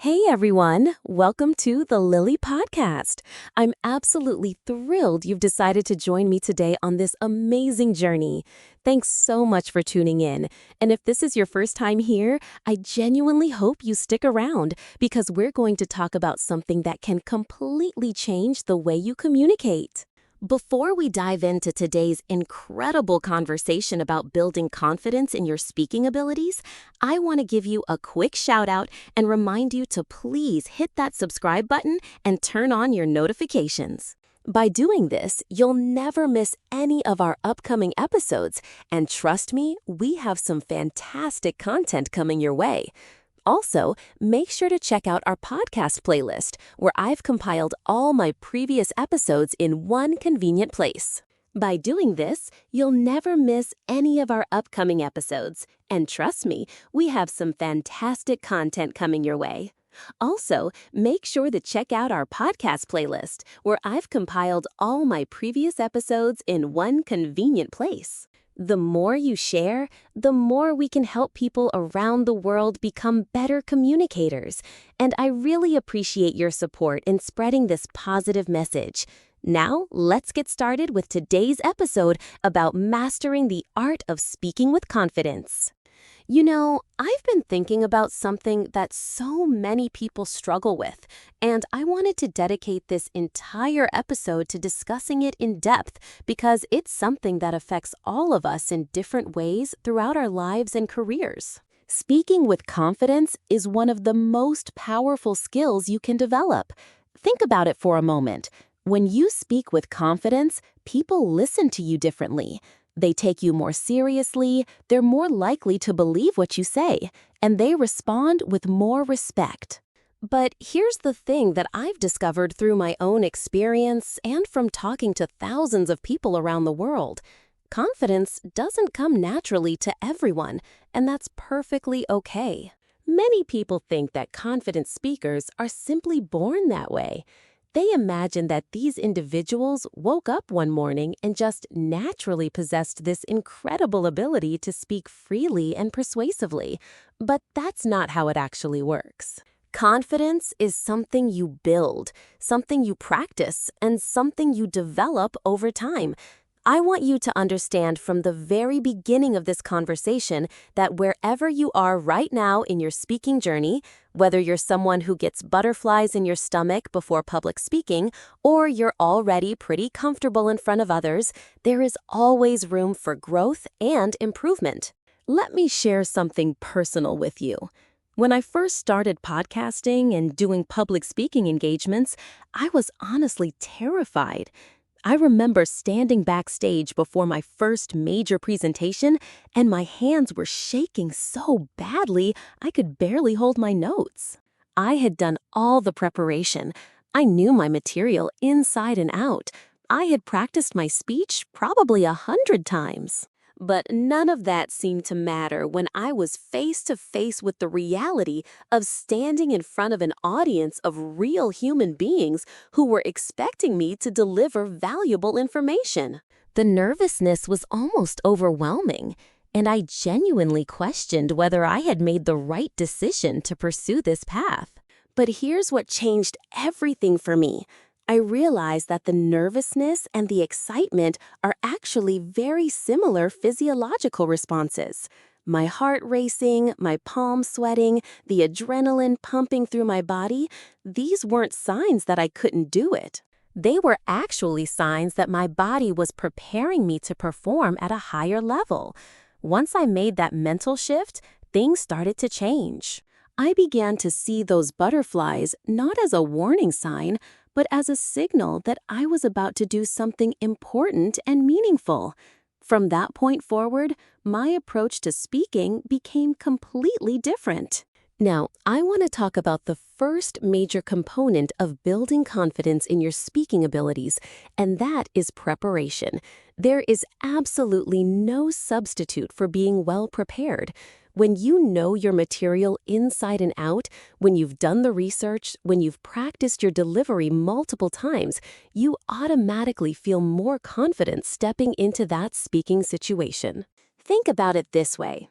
Hey everyone, welcome to the Lilly Podcast. I'm absolutely thrilled you've decided to join me today on this amazing journey. Thanks so much for tuning in. And if this is your first time here, I genuinely hope you stick around because we're going to talk about something that can completely change the way you communicate. Before we dive into today's incredible conversation about building confidence in your speaking abilities, I want to give you a quick shout out and remind you to please hit that subscribe button and turn on your notifications. By doing this, you'll never miss any of our upcoming episodes, and trust me, we have some fantastic content coming your way. Also, make sure to check out our podcast playlist, where I've compiled all my previous episodes in one convenient place. By doing this, you'll never miss any of our upcoming episodes, and trust me, we have some fantastic content coming your way. Also, make sure to check out our podcast playlist, where I've compiled all my previous episodes in one convenient place. The more you share, the more we can help people around the world become better communicators. And I really appreciate your support in spreading this positive message. Now, let's get started with today's episode about mastering the art of speaking with confidence. You know, I've been thinking about something that so many people struggle with, and I wanted to dedicate this entire episode to discussing it in depth because it's something that affects all of us in different ways throughout our lives and careers. Speaking with confidence is one of the most powerful skills you can develop. Think about it for a moment. When you speak with confidence, people listen to you differently. They take you more seriously, they're more likely to believe what you say, and they respond with more respect. But here's the thing that I've discovered through my own experience and from talking to thousands of people around the world. Confidence doesn't come naturally to everyone, and that's perfectly okay. Many people think that confident speakers are simply born that way. They imagine that these individuals woke up one morning and just naturally possessed this incredible ability to speak freely and persuasively. But that's not how it actually works. Confidence is something you build, something you practice, and something you develop over time. I want you to understand from the very beginning of this conversation that wherever you are right now in your speaking journey, whether you're someone who gets butterflies in your stomach before public speaking, or you're already pretty comfortable in front of others, there is always room for growth and improvement. Let me share something personal with you. When I first started podcasting and doing public speaking engagements, I was honestly terrified. I remember standing backstage before my first major presentation, and my hands were shaking so badly I could barely hold my notes. I had done all the preparation. I knew my material inside and out. I had practiced my speech probably 100 times. But none of that seemed to matter when I was face to face with the reality of standing in front of an audience of real human beings who were expecting me to deliver valuable information. The nervousness was almost overwhelming, and I genuinely questioned whether I had made the right decision to pursue this path. But here's what changed everything for me. I realized that the nervousness and the excitement are actually very similar physiological responses. My heart racing, my palms sweating, the adrenaline pumping through my body, these weren't signs that I couldn't do it. They were actually signs that my body was preparing me to perform at a higher level. Once I made that mental shift, things started to change. I began to see those butterflies not as a warning sign, but as a signal that I was about to do something important and meaningful. From that point forward, my approach to speaking became completely different. Now, I want to talk about the first major component of building confidence in your speaking abilities, and that is preparation. There is absolutely no substitute for being well prepared. When you know your material inside and out, when you've done the research, when you've practiced your delivery multiple times, you automatically feel more confident stepping into that speaking situation. Think about it this way.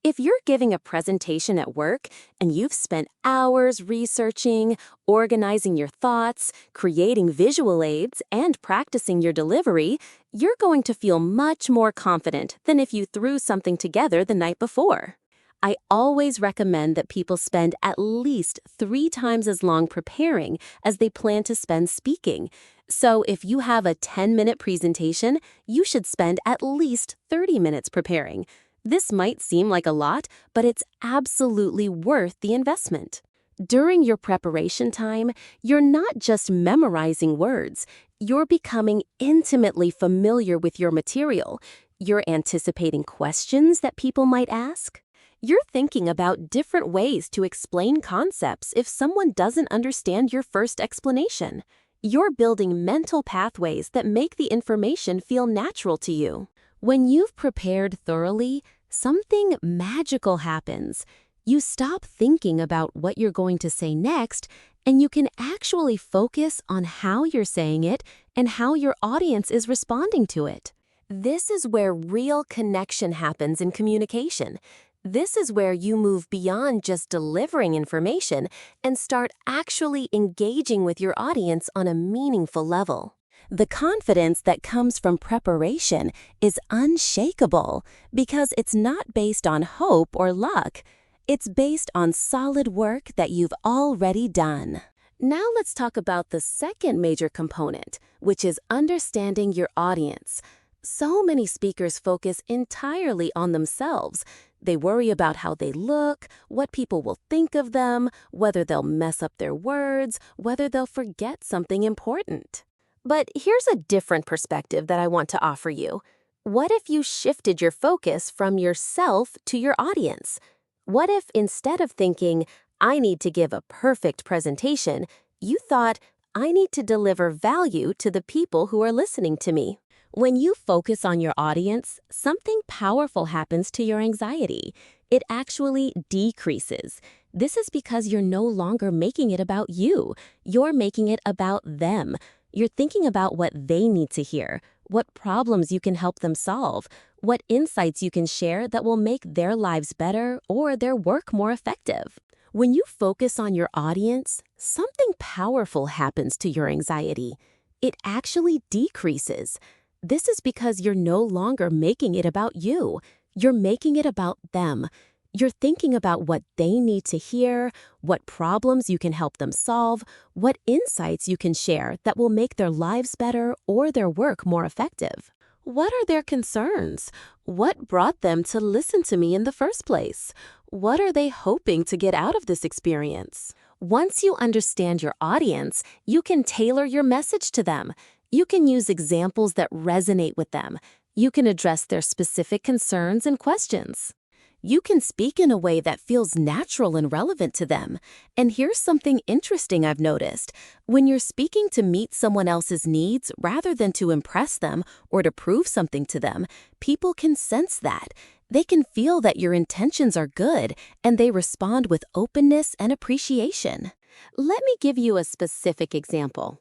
If you're giving a presentation at work and you've spent hours researching, organizing your thoughts, creating visual aids, and practicing your delivery, you're going to feel much more confident than if you threw something together the night before. I always recommend that people spend at least 3 times as long preparing as they plan to spend speaking. So if you have a 10-minute presentation, you should spend at least 30 minutes preparing. This might seem like a lot, but it's absolutely worth the investment. During your preparation time, you're not just memorizing words, you're becoming intimately familiar with your material. You're anticipating questions that people might ask. You're thinking about different ways to explain concepts if someone doesn't understand your first explanation. You're building mental pathways that make the information feel natural to you. When you've prepared thoroughly, something magical happens. You stop thinking about what you're going to say next, and you can actually focus on how you're saying it and how your audience is responding to it. This is where real connection happens in communication. This is where you move beyond just delivering information and start actually engaging with your audience on a meaningful level. The confidence that comes from preparation is unshakable because it's not based on hope or luck. It's based on solid work that you've already done. Now let's talk about the second major component, which is understanding your audience. So many speakers focus entirely on themselves. They worry about how they look, what people will think of them, whether they'll mess up their words, whether they'll forget something important. But here's a different perspective that I want to offer you. What if you shifted your focus from yourself to your audience? What if instead of thinking, I need to give a perfect presentation, you thought, I need to deliver value to the people who are listening to me? When you focus on your audience, something powerful happens to your anxiety. It actually decreases. This is because you're no longer making it about you. You're making it about them. You're thinking about what they need to hear, what problems you can help them solve, what insights you can share that will make their lives better or their work more effective. When you focus on your audience, something powerful happens to your anxiety. It actually decreases. This is because you're no longer making it about you. You're making it about them. You're thinking about what they need to hear, what problems you can help them solve, what insights you can share that will make their lives better or their work more effective. What are their concerns? What brought them to listen to me in the first place? What are they hoping to get out of this experience? Once you understand your audience, you can tailor your message to them. You can use examples that resonate with them. You can address their specific concerns and questions. You can speak in a way that feels natural and relevant to them. And here's something interesting I've noticed. When you're speaking to meet someone else's needs rather than to impress them or to prove something to them, people can sense that. They can feel that your intentions are good, and they respond with openness and appreciation. Let me give you a specific example.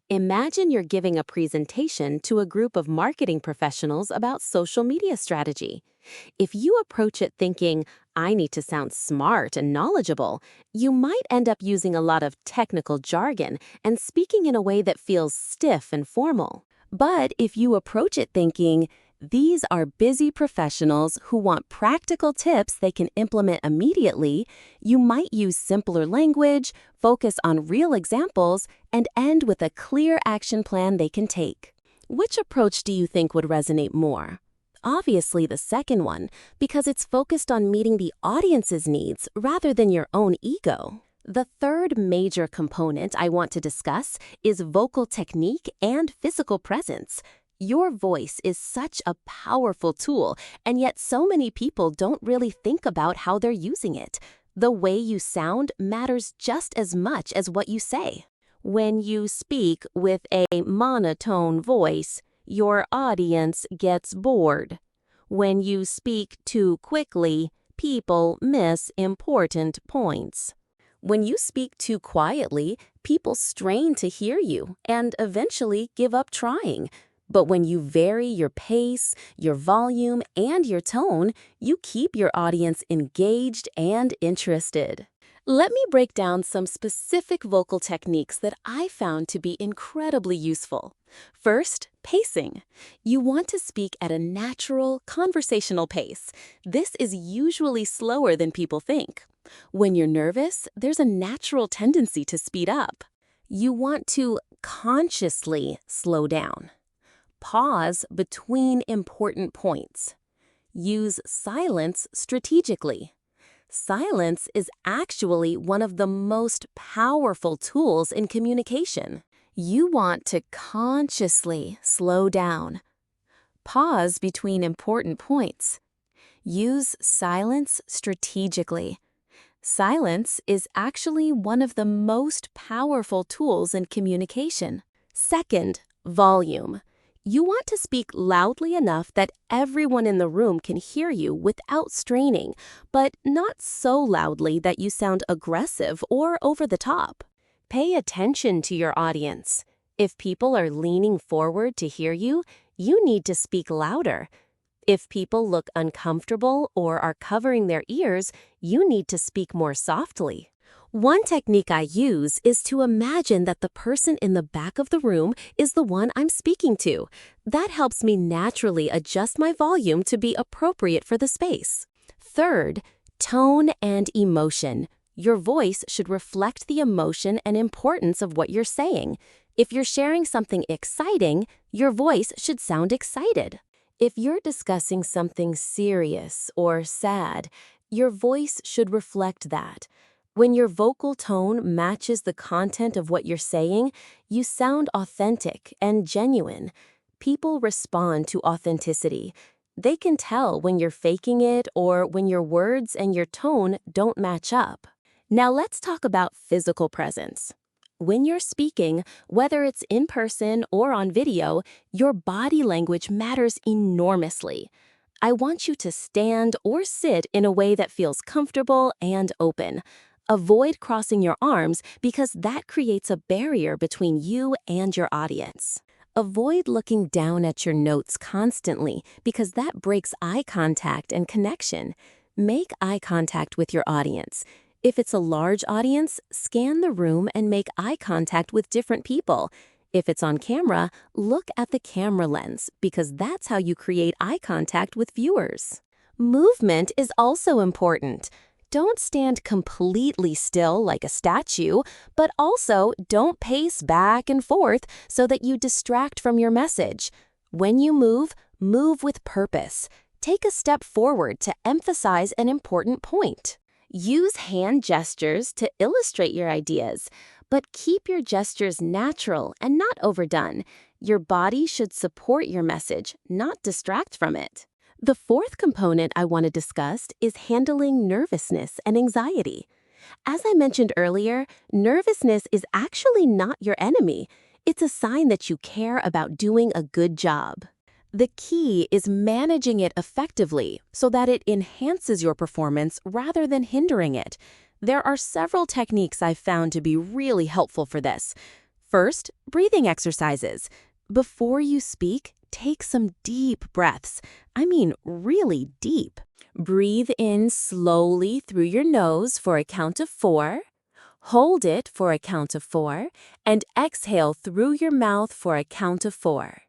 Imagine you're giving a presentation to a group of marketing professionals about social media strategy. If you approach it thinking, I need to sound smart and knowledgeable, you might end up using a lot of technical jargon and speaking in a way that feels stiff and formal. But if you approach it thinking, these are busy professionals who want practical tips they can implement immediately, you might use simpler language, focus on real examples, and end with a clear action plan they can take. Which approach do you think would resonate more? Obviously the second one, because it's focused on meeting the audience's needs rather than your own ego. The third major component I want to discuss is vocal technique and physical presence. Your voice is such a powerful tool, and yet so many people don't really think about how they're using it. The way you sound matters just as much as what you say. When you speak with a monotone voice, your audience gets bored. When you speak too quickly, people miss important points. When you speak too quietly, people strain to hear you and eventually give up trying. But when you vary your pace, your volume, and your tone, you keep your audience engaged and interested. Let me break down some specific vocal techniques that I found to be incredibly useful. First, pacing. You want to speak at a natural, conversational pace. This is usually slower than people think. When you're nervous, there's a natural tendency to speed up. You want to consciously slow down. Pause between important points. Use silence strategically. Silence is actually one of the most powerful tools in communication. You want to consciously slow down. Pause between important points. Use silence strategically. Silence is actually one of the most powerful tools in communication. Second, volume. You want to speak loudly enough that everyone in the room can hear you without straining, but not so loudly that you sound aggressive or over the top. Pay attention to your audience. If people are leaning forward to hear you, you need to speak louder. If people look uncomfortable or are covering their ears, you need to speak more softly. One technique I use is to imagine that the person in the back of the room is the one I'm speaking to. That helps me naturally adjust my volume to be appropriate for the space. Third, tone and emotion. Your voice should reflect the emotion and importance of what you're saying. If you're sharing something exciting, your voice should sound excited. If you're discussing something serious or sad, your voice should reflect that. When your vocal tone matches the content of what you're saying, you sound authentic and genuine. People respond to authenticity. They can tell when you're faking it or when your words and your tone don't match up. Now let's talk about physical presence. When you're speaking, whether it's in person or on video, your body language matters enormously. I want you to stand or sit in a way that feels comfortable and open. Avoid crossing your arms because that creates a barrier between you and your audience. Avoid looking down at your notes constantly because that breaks eye contact and connection. Make eye contact with your audience. If it's a large audience, scan the room and make eye contact with different people. If it's on camera, look at the camera lens because that's how you create eye contact with viewers. Movement is also important. Don't stand completely still like a statue, but also don't pace back and forth so that you distract from your message. When you move, move with purpose. Take a step forward to emphasize an important point. Use hand gestures to illustrate your ideas, but keep your gestures natural and not overdone. Your body should support your message, not distract from it. The fourth component I want to discuss is handling nervousness and anxiety. As I mentioned earlier, nervousness is actually not your enemy. It's a sign that you care about doing a good job. The key is managing it effectively so that it enhances your performance rather than hindering it. There are several techniques I've found to be really helpful for this. First, breathing exercises. Before you speak, take some deep breaths. I mean, really deep. Breathe in slowly through your nose for a count of 4. Hold it for a count of 4, and exhale through your mouth for a count of 4.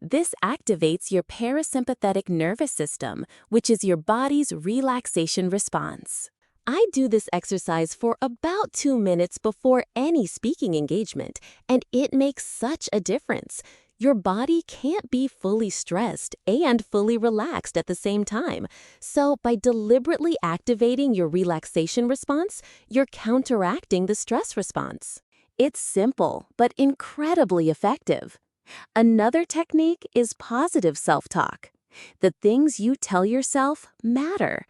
This activates your parasympathetic nervous system, which is your body's relaxation response. I do this exercise for about 2 minutes before any speaking engagement, and it makes such a difference. Your body can't be fully stressed and fully relaxed at the same time. So by deliberately activating your relaxation response, you're counteracting the stress response. It's simple, but incredibly effective. Another technique is positive self-talk. The things you tell yourself matter.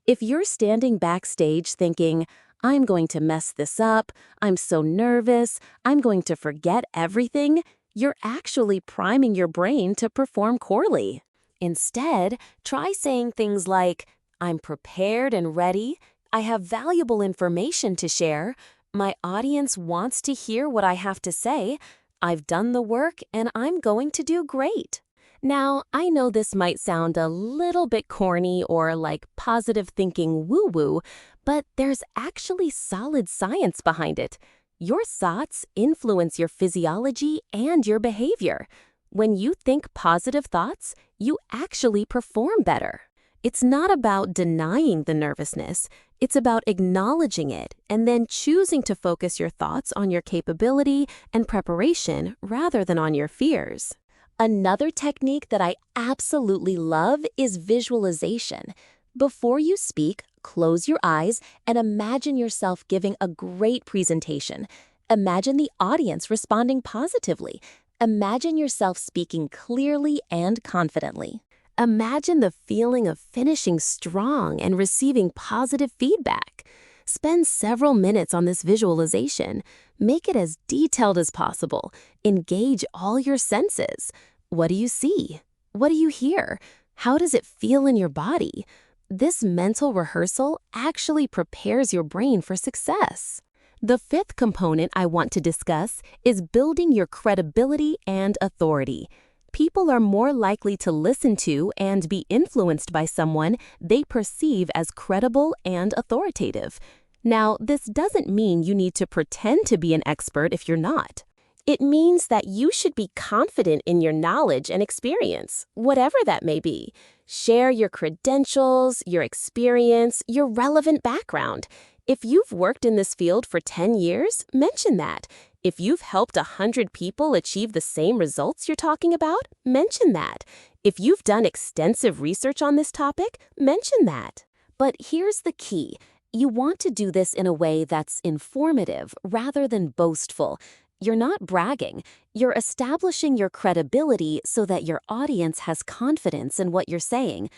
If you're standing backstage thinking, I'm going to mess this up, I'm so nervous, I'm going to forget everything, you're actually priming your brain to perform poorly. Instead, try saying things like, I'm prepared and ready, I have valuable information to share, my audience wants to hear what I have to say, I've done the work and I'm going to do great. Now, I know this might sound a little bit corny or like positive thinking woo-woo, but there's actually solid science behind it. Your thoughts influence your physiology and your behavior. When you think positive thoughts, you actually perform better. It's not about denying the nervousness. It's about acknowledging it and then choosing to focus your thoughts on your capability and preparation rather than on your fears. Another technique that I absolutely love is visualization. Before you speak, close your eyes and imagine yourself giving a great presentation. Imagine the audience responding positively. Imagine yourself speaking clearly and confidently. Imagine the feeling of finishing strong and receiving positive feedback. Spend several minutes on this visualization. Make it as detailed as possible. Engage all your senses. What do you see? What do you hear? How does it feel in your body? This mental rehearsal actually prepares your brain for success. The fifth component I want to discuss is building your credibility and authority. People are more likely to listen to and be influenced by someone they perceive as credible and authoritative. Now, this doesn't mean you need to pretend to be an expert if you're not. It means that you should be confident in your knowledge and experience, whatever that may be. Share your credentials, your experience, your relevant background. If you've worked in this field for 10 years, mention that. If you've helped 100 people achieve the same results you're talking about, mention that. If you've done extensive research on this topic, mention that. But here's the key. You want to do this in a way that's informative rather than boastful. You're not bragging. You're establishing your credibility so that your audience has confidence in what you're saying.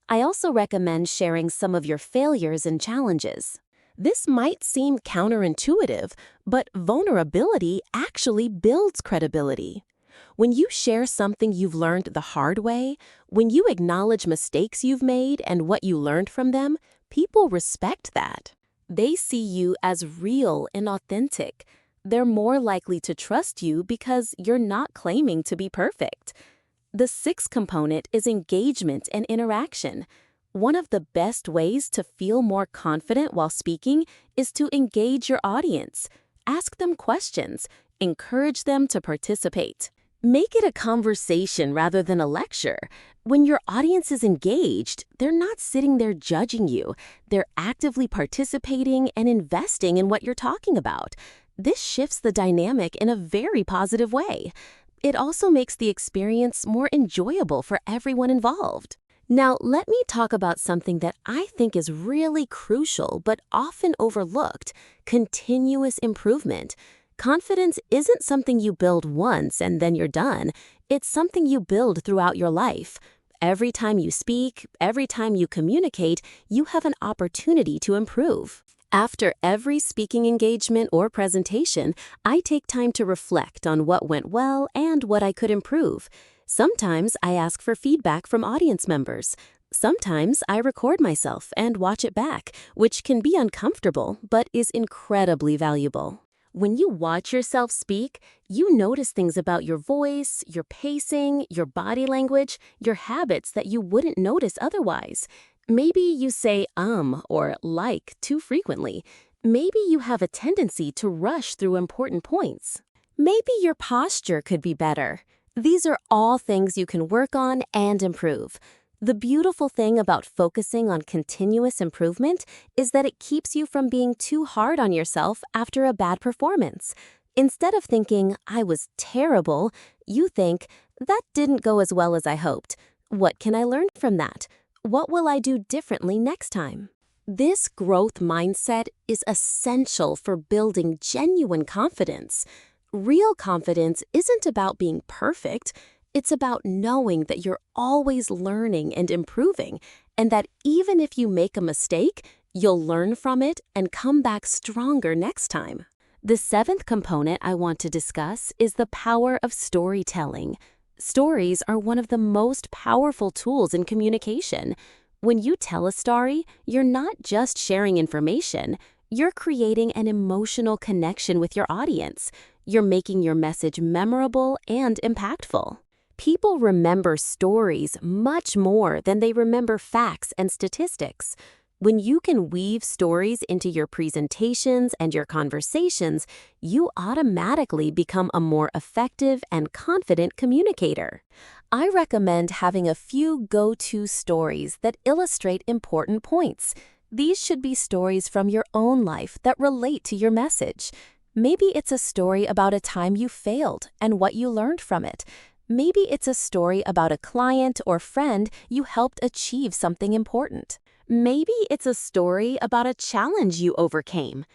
I also recommend sharing some of your failures and challenges. This might seem counterintuitive, but vulnerability actually builds credibility. When you share something you've learned the hard way, when you acknowledge mistakes you've made and what you learned from them, people respect that. They see you as real and authentic. They're more likely to trust you because you're not claiming to be perfect. The sixth component is engagement and interaction. One of the best ways to feel more confident while speaking is to engage your audience. Ask them questions. Encourage them to participate. Make it a conversation rather than a lecture. When your audience is engaged, they're not sitting there judging you. They're actively participating and investing in what you're talking about. This shifts the dynamic in a very positive way. It also makes the experience more enjoyable for everyone involved. Now, let me talk about something that I think is really crucial but often overlooked: continuous improvement. Confidence isn't something you build once and then you're done. It's something you build throughout your life. Every time you speak, every time you communicate, you have an opportunity to improve. After every speaking engagement or presentation, I take time to reflect on what went well and what I could improve. Sometimes I ask for feedback from audience members. Sometimes I record myself and watch it back, which can be uncomfortable but is incredibly valuable. When you watch yourself speak, you notice things about your voice, your pacing, your body language, your habits that you wouldn't notice otherwise. Maybe you say or like too frequently. Maybe you have a tendency to rush through important points. Maybe your posture could be better. These are all things you can work on and improve. The beautiful thing about focusing on continuous improvement is that it keeps you from being too hard on yourself after a bad performance. Instead of thinking, "I was terrible," you think, "That didn't go as well as I hoped. What can I learn from that? What will I do differently next time?" This growth mindset is essential for building genuine confidence. Real confidence isn't about being perfect. It's about knowing that you're always learning and improving, and that even if you make a mistake, you'll learn from it and come back stronger next time. The seventh component I want to discuss is the power of storytelling. Stories are one of the most powerful tools in communication. When you tell a story, you're not just sharing information, you're creating an emotional connection with your audience. You're making your message memorable and impactful. People remember stories much more than they remember facts and statistics. When you can weave stories into your presentations and your conversations, you automatically become a more effective and confident communicator. I recommend having a few go-to stories that illustrate important points. These should be stories from your own life that relate to your message. Maybe it's a story about a time you failed and what you learned from it. Maybe it's a story about a client or friend you helped achieve something important. Maybe it's a story about a challenge you overcame.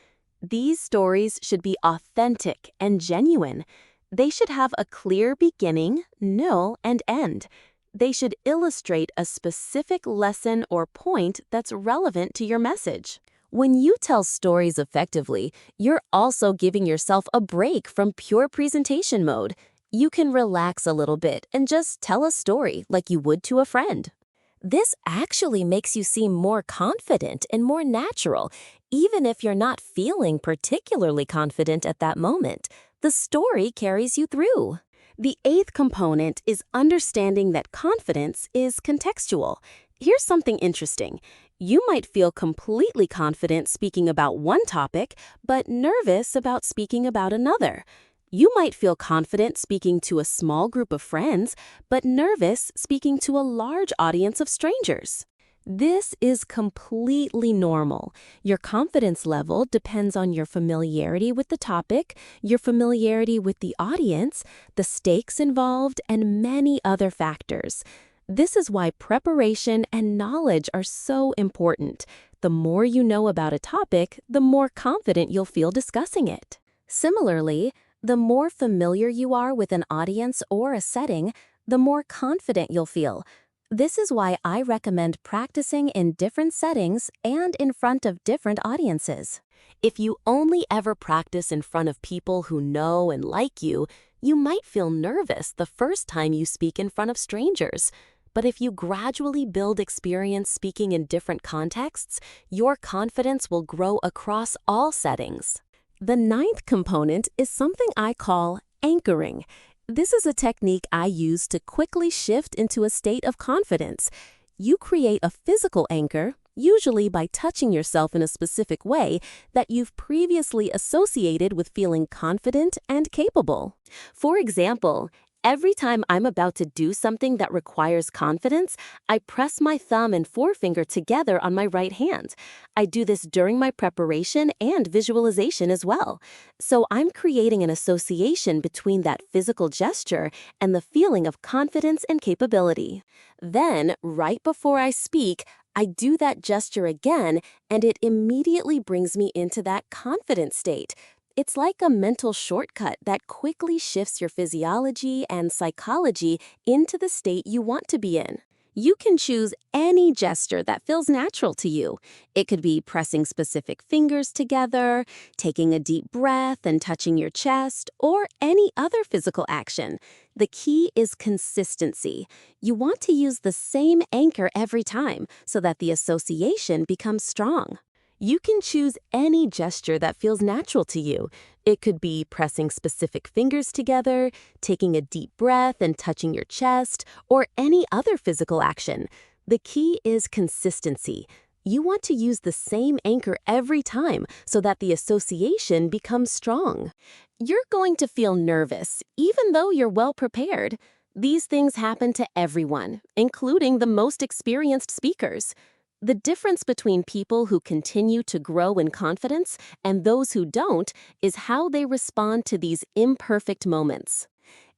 These stories should be authentic and genuine. They should have a clear beginning, middle, and end. They should illustrate a specific lesson or point that's relevant to your message. When you tell stories effectively, you're also giving yourself a break from pure presentation mode. You can relax a little bit and just tell a story like you would to a friend. This actually makes you seem more confident and more natural, even if you're not feeling particularly confident at that moment. The story carries you through. The eighth component is understanding that confidence is contextual. Here's something interesting. You might feel completely confident speaking about one topic, but nervous about speaking about another. You might feel confident speaking to a small group of friends, but nervous speaking to a large audience of strangers. This is completely normal. Your confidence level depends on your familiarity with the topic, your familiarity with the audience, the stakes involved, and many other factors. This is why preparation and knowledge are so important. The more you know about a topic, the more confident you'll feel discussing it. Similarly, the more familiar you are with an audience or a setting, the more confident you'll feel. This is why I recommend practicing in different settings and in front of different audiences. If you only ever practice in front of people who know and like you, you might feel nervous the first time you speak in front of strangers. But if you gradually build experience speaking in different contexts, your confidence will grow across all settings. The ninth component is something I call anchoring. This is a technique I use to quickly shift into a state of confidence. You create a physical anchor, usually by touching yourself in a specific way that you've previously associated with feeling confident and capable. For example, every time I'm about to do something that requires confidence, I press my thumb and forefinger together on my right hand. I do this during my preparation and visualization as well. So I'm creating an association between that physical gesture and the feeling of confidence and capability. Then, right before I speak, I do that gesture again, and it immediately brings me into that confident state. It's like a mental shortcut that quickly shifts your physiology and psychology into the state you want to be in. You can choose any gesture that feels natural to you. It could be pressing specific fingers together, taking a deep breath and touching your chest, or any other physical action. The key is consistency. You want to use the same anchor every time so that the association becomes strong. You can choose any gesture that feels natural to you. It could be pressing specific fingers together, taking a deep breath and touching your chest, or any other physical action. The key is consistency. You want to use the same anchor every time so that the association becomes strong. You're going to feel nervous, even though you're well prepared. These things happen to everyone, including the most experienced speakers. The difference between people who continue to grow in confidence and those who don't is how they respond to these imperfect moments.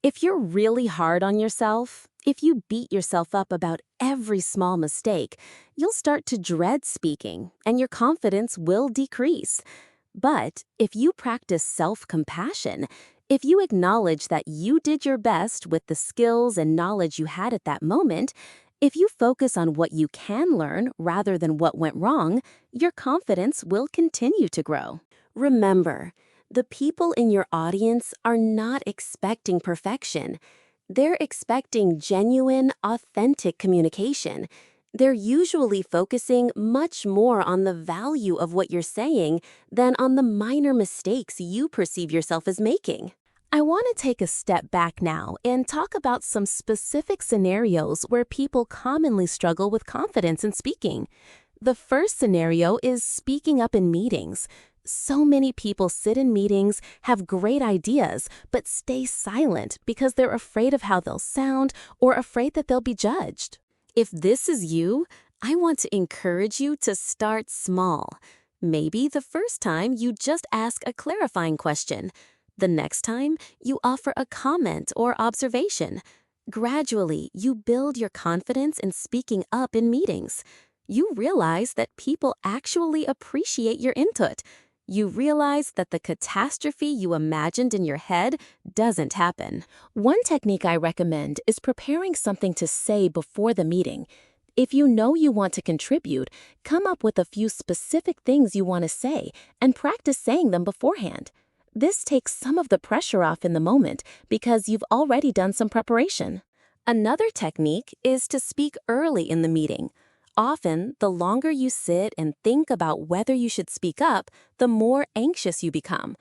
If you're really hard on yourself, if you beat yourself up about every small mistake, you'll start to dread speaking and your confidence will decrease. But if you practice self-compassion, if you acknowledge that you did your best with the skills and knowledge you had at that moment, if you focus on what you can learn rather than what went wrong, your confidence will continue to grow. Remember, the people in your audience are not expecting perfection. They're expecting genuine, authentic communication. They're usually focusing much more on the value of what you're saying than on the minor mistakes you perceive yourself as making. I want to take a step back now and talk about some specific scenarios where people commonly struggle with confidence in speaking. The first scenario is speaking up in meetings. So many people sit in meetings, have great ideas, but stay silent because they're afraid of how they'll sound or afraid that they'll be judged. If this is you, I want to encourage you to start small. Maybe the first time you just ask a clarifying question. The next time, you offer a comment or observation. Gradually, you build your confidence in speaking up in meetings. You realize that people actually appreciate your input. You realize that the catastrophe you imagined in your head doesn't happen. One technique I recommend is preparing something to say before the meeting. If you know you want to contribute, come up with a few specific things you want to say and practice saying them beforehand. This takes some of the pressure off in the moment because you've already done some preparation. Another technique is to speak early in the meeting. Often, the longer you sit and think about whether you should speak up, the more anxious you become.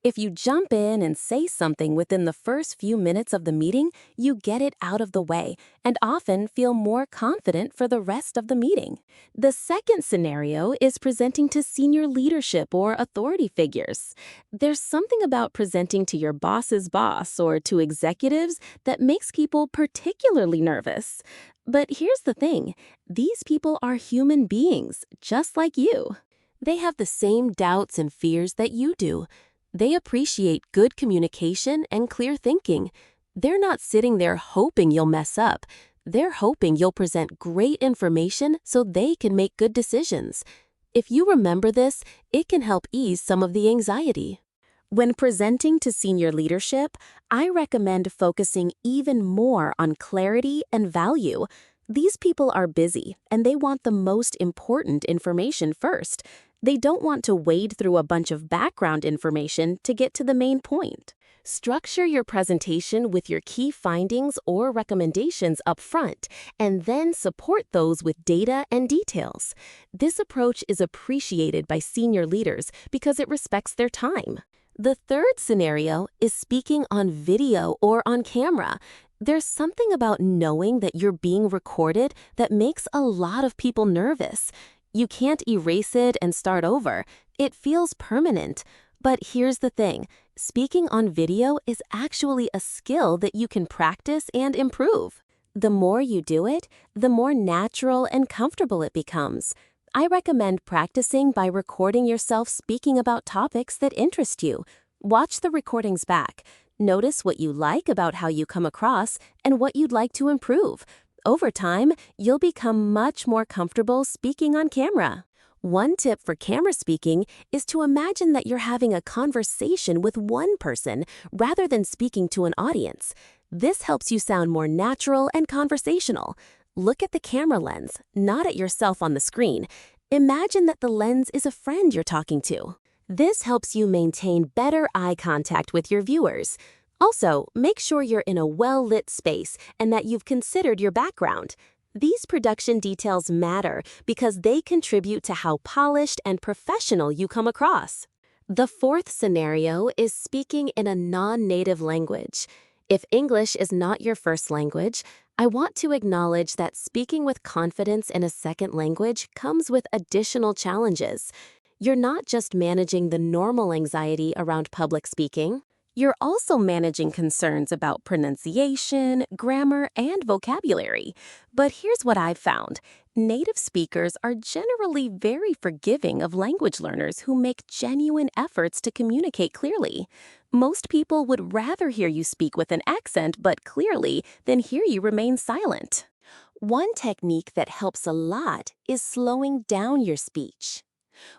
If you jump in and say something within the first few minutes of the meeting, you get it out of the way and often feel more confident for the rest of the meeting. The second scenario is presenting to senior leadership or authority figures. There's something about presenting to your boss's boss or to executives that makes people particularly nervous. But here's the thing, these people are human beings, just like you. They have the same doubts and fears that you do. They appreciate good communication and clear thinking. They're not sitting there hoping you'll mess up. They're hoping you'll present great information so they can make good decisions. If you remember this, it can help ease some of the anxiety. When presenting to senior leadership, I recommend focusing even more on clarity and value. These people are busy, and they want the most important information first. They don't want to wade through a bunch of background information to get to the main point. Structure your presentation with your key findings or recommendations up front, and then support those with data and details. This approach is appreciated by senior leaders because it respects their time. The third scenario is speaking on video or on camera. There's something about knowing that you're being recorded that makes a lot of people nervous. You can't erase it and start over. It feels permanent. But here's the thing, speaking on video is actually a skill that you can practice and improve. The more you do it, the more natural and comfortable it becomes. I recommend practicing by recording yourself speaking about topics that interest you. Watch the recordings back. Notice what you like about how you come across and what you'd like to improve. Over time, you'll become much more comfortable speaking on camera. One tip for camera speaking is to imagine that you're having a conversation with one person rather than speaking to an audience. This helps you sound more natural and conversational. Look at the camera lens, not at yourself on the screen. Imagine that the lens is a friend you're talking to. This helps you maintain better eye contact with your viewers. Also, make sure you're in a well-lit space and that you've considered your background. These production details matter because they contribute to how polished and professional you come across. The fourth scenario is speaking in a non-native language. If English is not your first language, I want to acknowledge that speaking with confidence in a second language comes with additional challenges. You're not just managing the normal anxiety around public speaking. You're also managing concerns about pronunciation, grammar, and vocabulary. But here's what I've found. Native speakers are generally very forgiving of language learners who make genuine efforts to communicate clearly. Most people would rather hear you speak with an accent but clearly than hear you remain silent. One technique that helps a lot is slowing down your speech.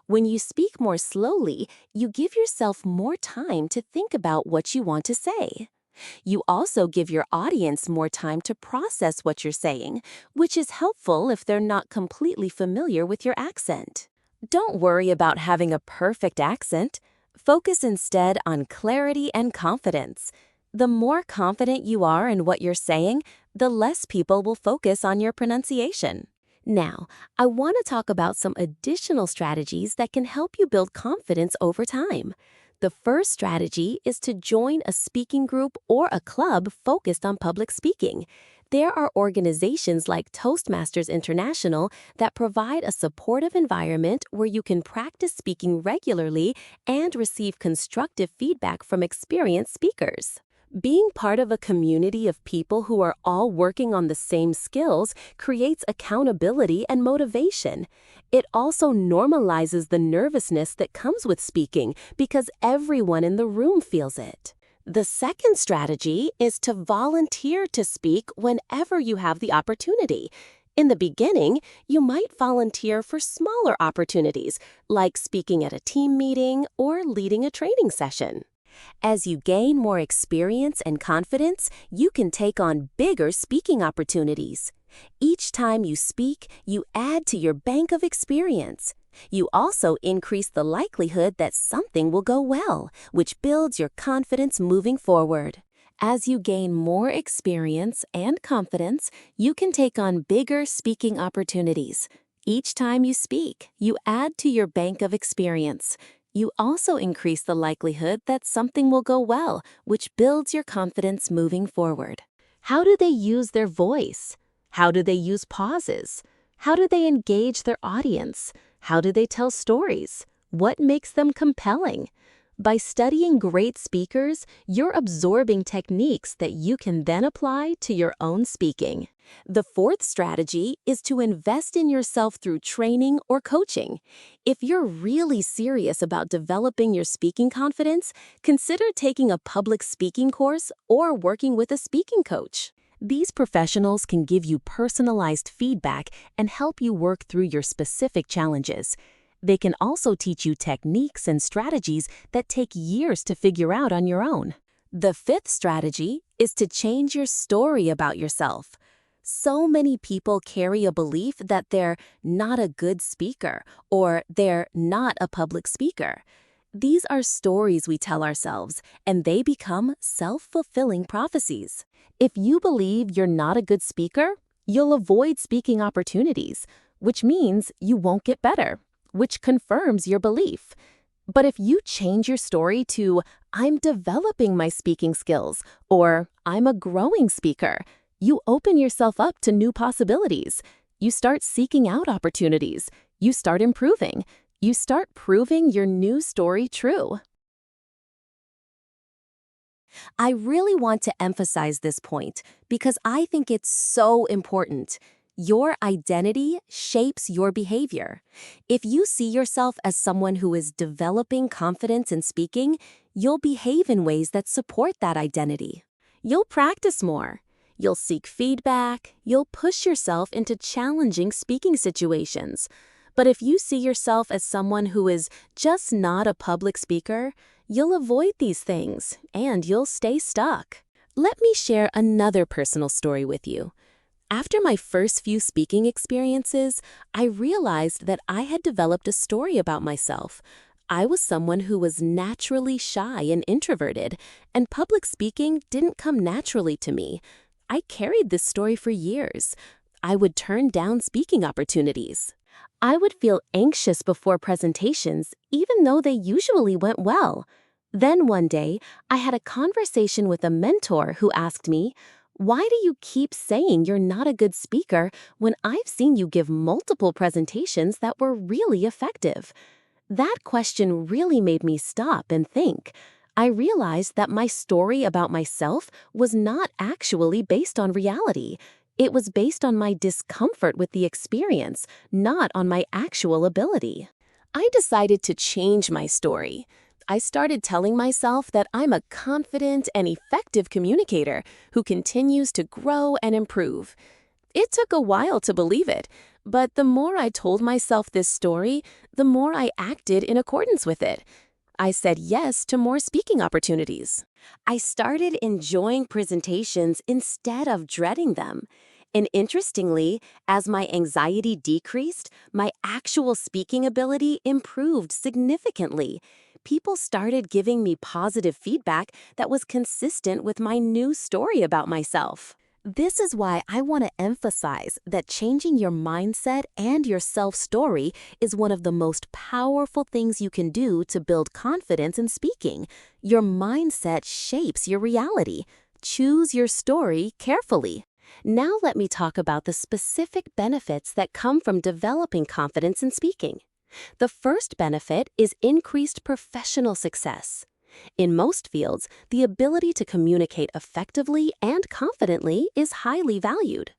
When you speak more slowly, you give yourself more time to think about what you want to say. You also give your audience more time to process what you're saying, which is helpful if they're not completely familiar with your accent. Don't worry about having a perfect accent. Focus instead on clarity and confidence. The more confident you are in what you're saying, the less people will focus on your pronunciation. Now, I want to talk about some additional strategies that can help you build confidence over time. The first strategy is to join a speaking group or a club focused on public speaking. There are organizations like Toastmasters International that provide a supportive environment where you can practice speaking regularly and receive constructive feedback from experienced speakers. Being part of a community of people who are all working on the same skills creates accountability and motivation. It also normalizes the nervousness that comes with speaking because everyone in the room feels it. The second strategy is to volunteer to speak whenever you have the opportunity. In the beginning, you might volunteer for smaller opportunities, like speaking at a team meeting or leading a training session. As you gain more experience and confidence, you can take on bigger speaking opportunities. Each time you speak, you add to your bank of experience. You also increase the likelihood that something will go well, which builds your confidence moving forward. As you gain more experience and confidence, you can take on bigger speaking opportunities. Each time you speak, you add to your bank of experience. You also increase the likelihood that something will go well, which builds your confidence moving forward. How do they use their voice? How do they use pauses? How do they engage their audience? How do they tell stories? What makes them compelling? By studying great speakers, you're absorbing techniques that you can then apply to your own speaking. The fourth strategy is to invest in yourself through training or coaching. If you're really serious about developing your speaking confidence, consider taking a public speaking course or working with a speaking coach. These professionals can give you personalized feedback and help you work through your specific challenges. They can also teach you techniques and strategies that take years to figure out on your own. The fifth strategy is to change your story about yourself. So many people carry a belief that they're not a good speaker or they're not a public speaker. These are stories we tell ourselves, and they become self-fulfilling prophecies. If you believe you're not a good speaker, you'll avoid speaking opportunities, which means you won't get better, which confirms your belief. But if you change your story to, "I'm developing my speaking skills," or "I'm a growing speaker," you open yourself up to new possibilities. You start seeking out opportunities. You start improving. You start proving your new story true. I really want to emphasize this point because I think it's so important. Your identity shapes your behavior. If you see yourself as someone who is developing confidence in speaking, you'll behave in ways that support that identity. You'll practice more. You'll seek feedback. You'll push yourself into challenging speaking situations. But if you see yourself as someone who is just not a public speaker, you'll avoid these things and you'll stay stuck. Let me share another personal story with you. After my first few speaking experiences, I realized that I had developed a story about myself. I was someone who was naturally shy and introverted, and public speaking didn't come naturally to me. I carried this story for years. I would turn down speaking opportunities. I would feel anxious before presentations, even though they usually went well. Then one day, I had a conversation with a mentor who asked me, "Why do you keep saying you're not a good speaker when I've seen you give multiple presentations that were really effective?" That question really made me stop and think. I realized that my story about myself was not actually based on reality. It was based on my discomfort with the experience, not on my actual ability. I decided to change my story. I started telling myself that I'm a confident and effective communicator who continues to grow and improve. It took a while to believe it, but the more I told myself this story, the more I acted in accordance with it. I said yes to more speaking opportunities. I started enjoying presentations instead of dreading them. And interestingly, as my anxiety decreased, my actual speaking ability improved significantly. People started giving me positive feedback that was consistent with my new story about myself. This is why I want to emphasize that changing your mindset and your self-story is one of the most powerful things you can do to build confidence in speaking. Your mindset shapes your reality. Choose your story carefully. Now let me talk about the specific benefits that come from developing confidence in speaking. The first benefit is increased professional success. In most fields, the ability to communicate effectively and confidently is highly valued.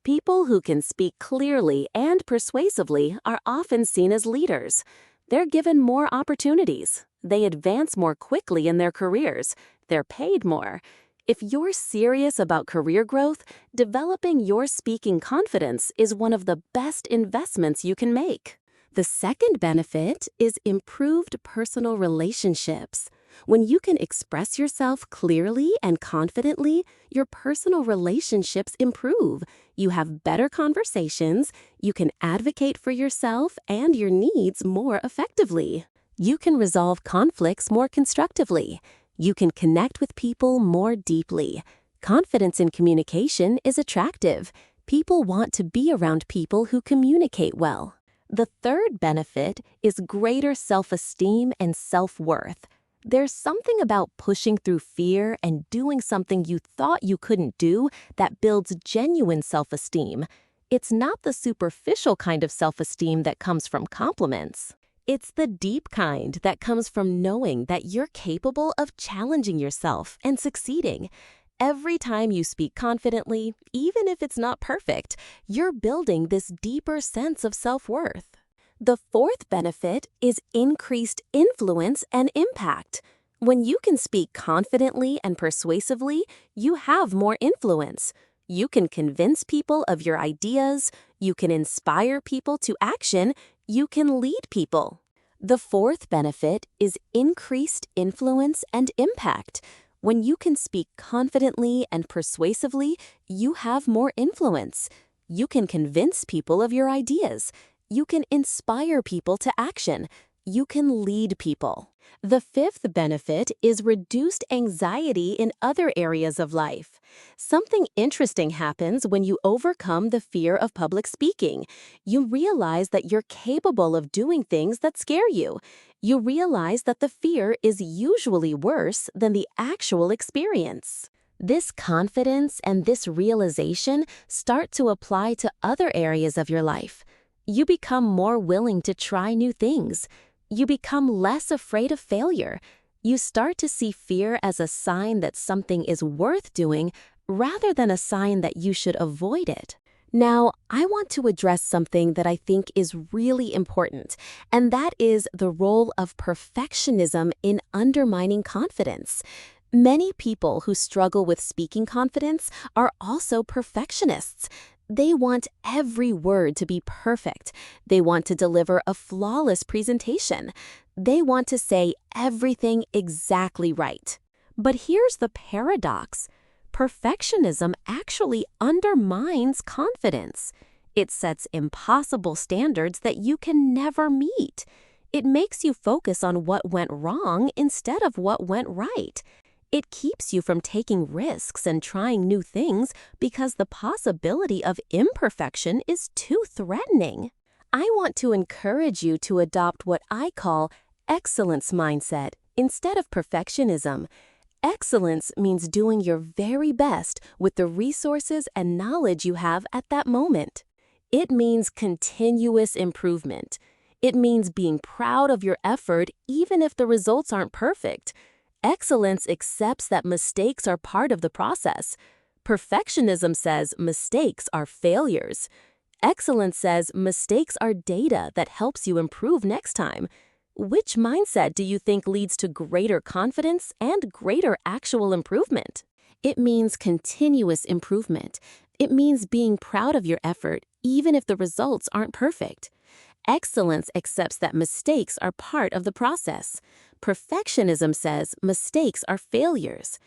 People who can speak clearly and persuasively are often seen as leaders. They're given more opportunities. They advance more quickly in their careers. They're paid more. If you're serious about career growth, developing your speaking confidence is one of the best investments you can make. The second benefit is improved personal relationships. When you can express yourself clearly and confidently, your personal relationships improve. You have better conversations, you can advocate for yourself and your needs more effectively. You can resolve conflicts more constructively. You can connect with people more deeply. Confidence in communication is attractive. People want to be around people who communicate well. The third benefit is greater self-esteem and self-worth. There's something about pushing through fear and doing something you thought you couldn't do that builds genuine self-esteem. It's not the superficial kind of self-esteem that comes from compliments. It's the deep kind that comes from knowing that you're capable of challenging yourself and succeeding. Every time you speak confidently, even if it's not perfect, you're building this deeper sense of self-worth. The fourth benefit is increased influence and impact. When you can speak confidently and persuasively, you have more influence. You can convince people of your ideas, you can inspire people to action, you can lead people. The fourth benefit is increased influence and impact. When you can speak confidently and persuasively, you have more influence. You can convince people of your ideas. You can inspire people to action. You can lead people. The fifth benefit is reduced anxiety in other areas of life. Something interesting happens when you overcome the fear of public speaking. You realize that you're capable of doing things that scare you. You realize that the fear is usually worse than the actual experience. This confidence and this realization start to apply to other areas of your life. You become more willing to try new things. You become less afraid of failure. You start to see fear as a sign that something is worth doing rather than a sign that you should avoid it. Now, I want to address something that I think is really important, and that is the role of perfectionism in undermining confidence. Many people who struggle with speaking confidence are also perfectionists. They want every word to be perfect. They want to deliver a flawless presentation. They want to say everything exactly right. But here's the paradox. Perfectionism actually undermines confidence. It sets impossible standards that you can never meet. It makes you focus on what went wrong instead of what went right. It keeps you from taking risks and trying new things because the possibility of imperfection is too threatening. I want to encourage you to adopt what I call excellence mindset instead of perfectionism. Excellence means doing your very best with the resources and knowledge you have at that moment. It means continuous improvement. It means being proud of your effort even if the results aren't perfect. Excellence accepts that mistakes are part of the process. Perfectionism says mistakes are failures. Excellence says mistakes are data that helps you improve next time. Which mindset do you think leads to greater confidence and greater actual improvement? It means continuous improvement. It means being proud of your effort even if the results aren't perfect. Excellence accepts that mistakes are part of the process. Perfectionism says mistakes are failures.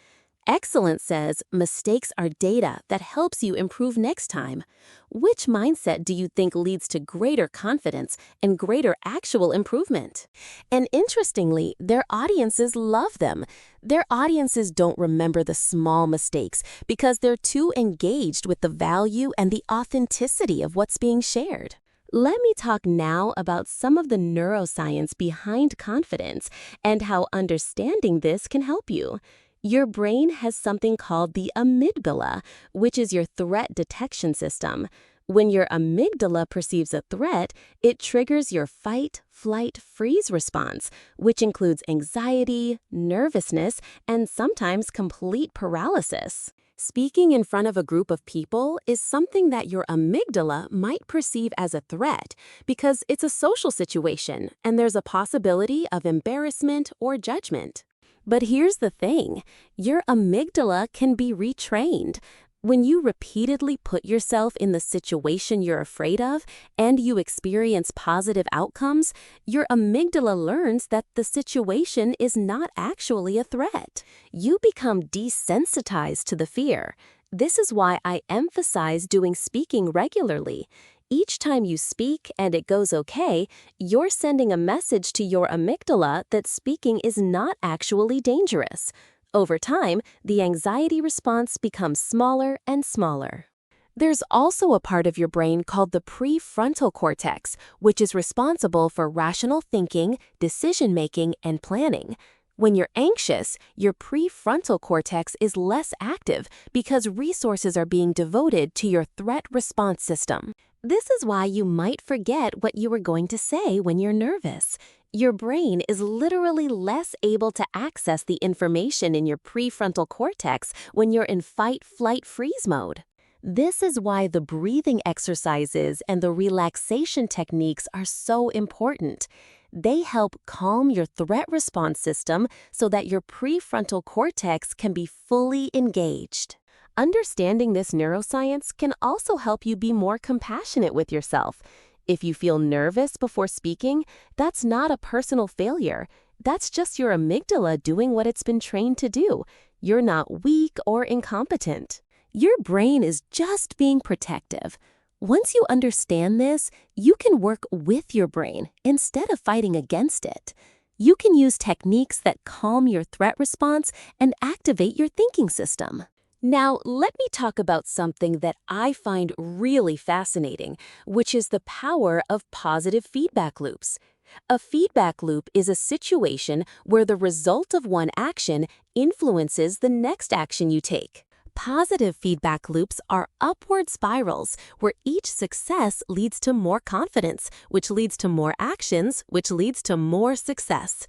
Excellence says mistakes are data that helps you improve next time. Which mindset do you think leads to greater confidence and greater actual improvement? And interestingly, their audiences love them. Their audiences don't remember the small mistakes because they're too engaged with the value and the authenticity of what's being shared. Let me talk now about some of the neuroscience behind confidence and how understanding this can help you. Your brain has something called the amygdala, which is your threat detection system. When your amygdala perceives a threat, it triggers your fight, flight, freeze response, which includes anxiety, nervousness, and sometimes complete paralysis. Speaking in front of a group of people is something that your amygdala might perceive as a threat because it's a social situation and there's a possibility of embarrassment or judgment. But here's the thing, your amygdala can be retrained. When you repeatedly put yourself in the situation you're afraid of and you experience positive outcomes, your amygdala learns that the situation is not actually a threat. You become desensitized to the fear. This is why I emphasize doing speaking regularly. Each time you speak and it goes okay, you're sending a message to your amygdala that speaking is not actually dangerous. Over time, the anxiety response becomes smaller and smaller. There's also a part of your brain called the prefrontal cortex, which is responsible for rational thinking, decision-making, and planning. When you're anxious, your prefrontal cortex is less active because resources are being devoted to your threat response system. This is why you might forget what you were going to say when you're nervous. Your brain is literally less able to access the information in your prefrontal cortex when you're in fight, flight, freeze mode. This is why the breathing exercises and the relaxation techniques are so important. They help calm your threat response system so that your prefrontal cortex can be fully engaged. Understanding this neuroscience can also help you be more compassionate with yourself. If you feel nervous before speaking, that's not a personal failure. That's just your amygdala doing what it's been trained to do. You're not weak or incompetent. Your brain is just being protective. Once you understand this, you can work with your brain instead of fighting against it. You can use techniques that calm your threat response and activate your thinking system. Now, let me talk about something that I find really fascinating, which is the power of positive feedback loops. A feedback loop is a situation where the result of one action influences the next action you take. Positive feedback loops are upward spirals where each success leads to more confidence, which leads to more actions, which leads to more success.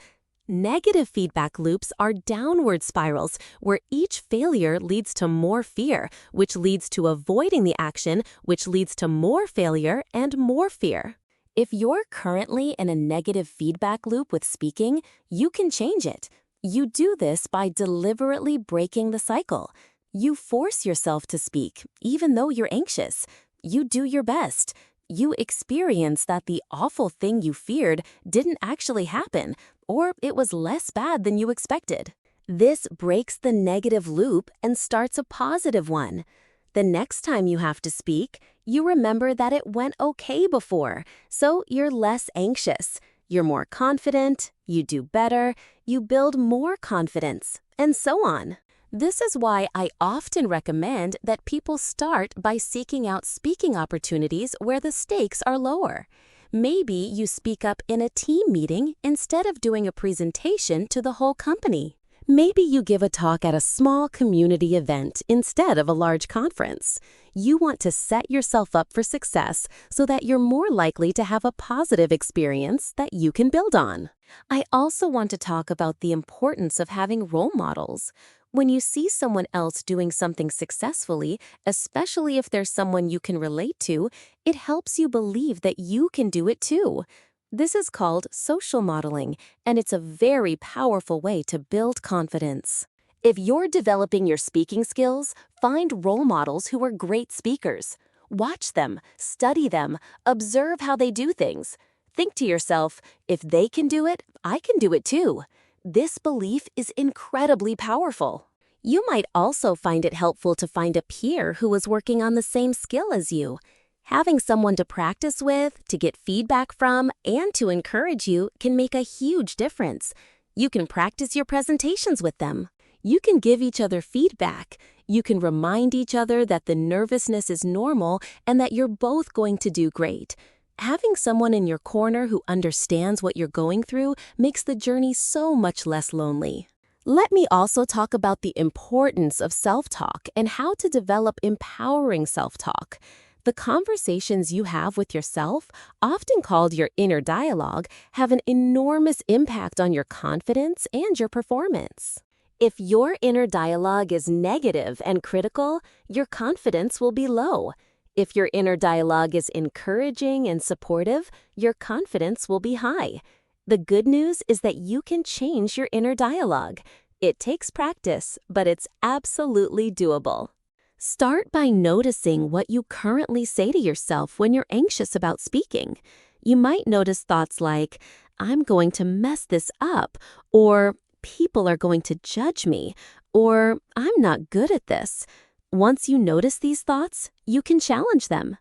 Negative feedback loops are downward spirals where each failure leads to more fear, which leads to avoiding the action, which leads to more failure and more fear. If you're currently in a negative feedback loop with speaking, you can change it. You do this by deliberately breaking the cycle. You force yourself to speak, even though you're anxious. You do your best. You experience that the awful thing you feared didn't actually happen, or it was less bad than you expected. This breaks the negative loop and starts a positive one. The next time you have to speak, you remember that it went okay before, so you're less anxious. You're more confident, you do better, you build more confidence, and so on. This is why I often recommend that people start by seeking out speaking opportunities where the stakes are lower. Maybe you speak up in a team meeting instead of doing a presentation to the whole company. Maybe you give a talk at a small community event instead of a large conference. You want to set yourself up for success so that you're more likely to have a positive experience that you can build on. I also want to talk about the importance of having role models. When you see someone else doing something successfully, especially if there's someone you can relate to, it helps you believe that you can do it too. This is called social modeling, and it's a very powerful way to build confidence. If you're developing your speaking skills, find role models who are great speakers. Watch them, study them, observe how they do things. Think to yourself, if they can do it, I can do it too. This belief is incredibly powerful. You might also find it helpful to find a peer who is working on the same skill as you. Having someone to practice with, to get feedback from, and to encourage you can make a huge difference. You can practice your presentations with them. You can give each other feedback. You can remind each other that the nervousness is normal and that you're both going to do great. Having someone in your corner who understands what you're going through makes the journey so much less lonely. Let me also talk about the importance of self-talk and how to develop empowering self-talk. The conversations you have with yourself, often called your inner dialogue, have an enormous impact on your confidence and your performance. If your inner dialogue is negative and critical, your confidence will be low. If your inner dialogue is encouraging and supportive, your confidence will be high. The good news is that you can change your inner dialogue. It takes practice, but it's absolutely doable. Start by noticing what you currently say to yourself when you're anxious about speaking. You might notice thoughts like, "I'm going to mess this up," or "people are going to judge me," or "I'm not good at this." Once you notice these thoughts, you can challenge them.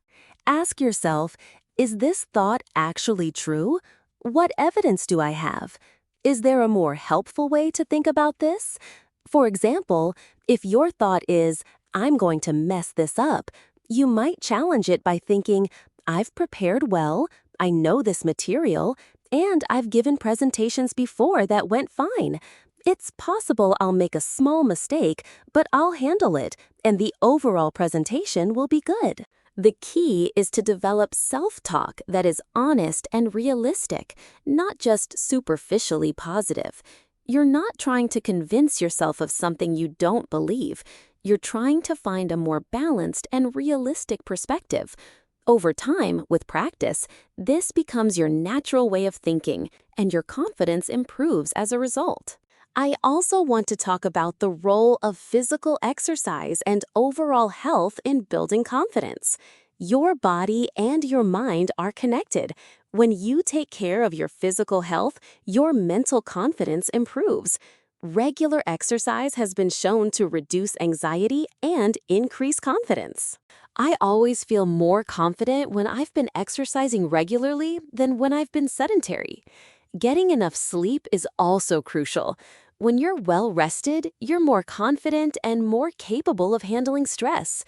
Ask yourself, is this thought actually true? What evidence do I have? Is there a more helpful way to think about this? For example, if your thought is, "I'm going to mess this up," you might challenge it by thinking, "I've prepared well, I know this material, and I've given presentations before that went fine. It's possible I'll make a small mistake, but I'll handle it, and the overall presentation will be good." The key is to develop self-talk that is honest and realistic, not just superficially positive. You're not trying to convince yourself of something you don't believe. You're trying to find a more balanced and realistic perspective. Over time, with practice, this becomes your natural way of thinking, and your confidence improves as a result. I also want to talk about the role of physical exercise and overall health in building confidence. Your body and your mind are connected. When you take care of your physical health, your mental confidence improves. Regular exercise has been shown to reduce anxiety and increase confidence. I always feel more confident when I've been exercising regularly than when I've been sedentary. Getting enough sleep is also crucial. When you're well rested, you're more confident and more capable of handling stress.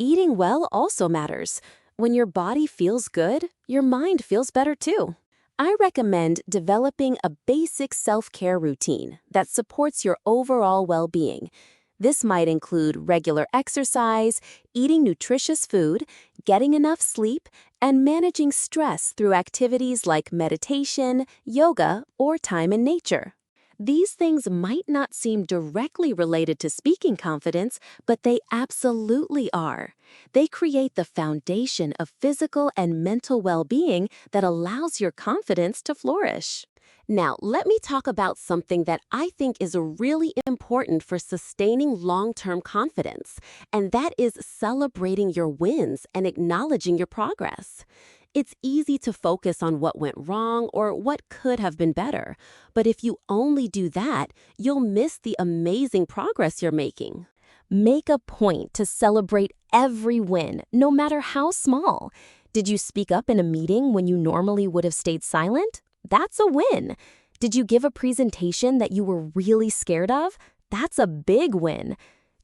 Eating well also matters. When your body feels good, your mind feels better too. I recommend developing a basic self-care routine that supports your overall well-being. This might include regular exercise, eating nutritious food, getting enough sleep, and managing stress through activities like meditation, yoga, or time in nature. These things might not seem directly related to speaking confidence, but they absolutely are. They create the foundation of physical and mental well-being that allows your confidence to flourish. Now, let me talk about something that I think is really important for sustaining long-term confidence, and that is celebrating your wins and acknowledging your progress. It's easy to focus on what went wrong or what could have been better, but if you only do that, you'll miss the amazing progress you're making. Make a point to celebrate every win, no matter how small. Did you speak up in a meeting when you normally would have stayed silent? That's a win. Did you give a presentation that you were really scared of? That's a big win.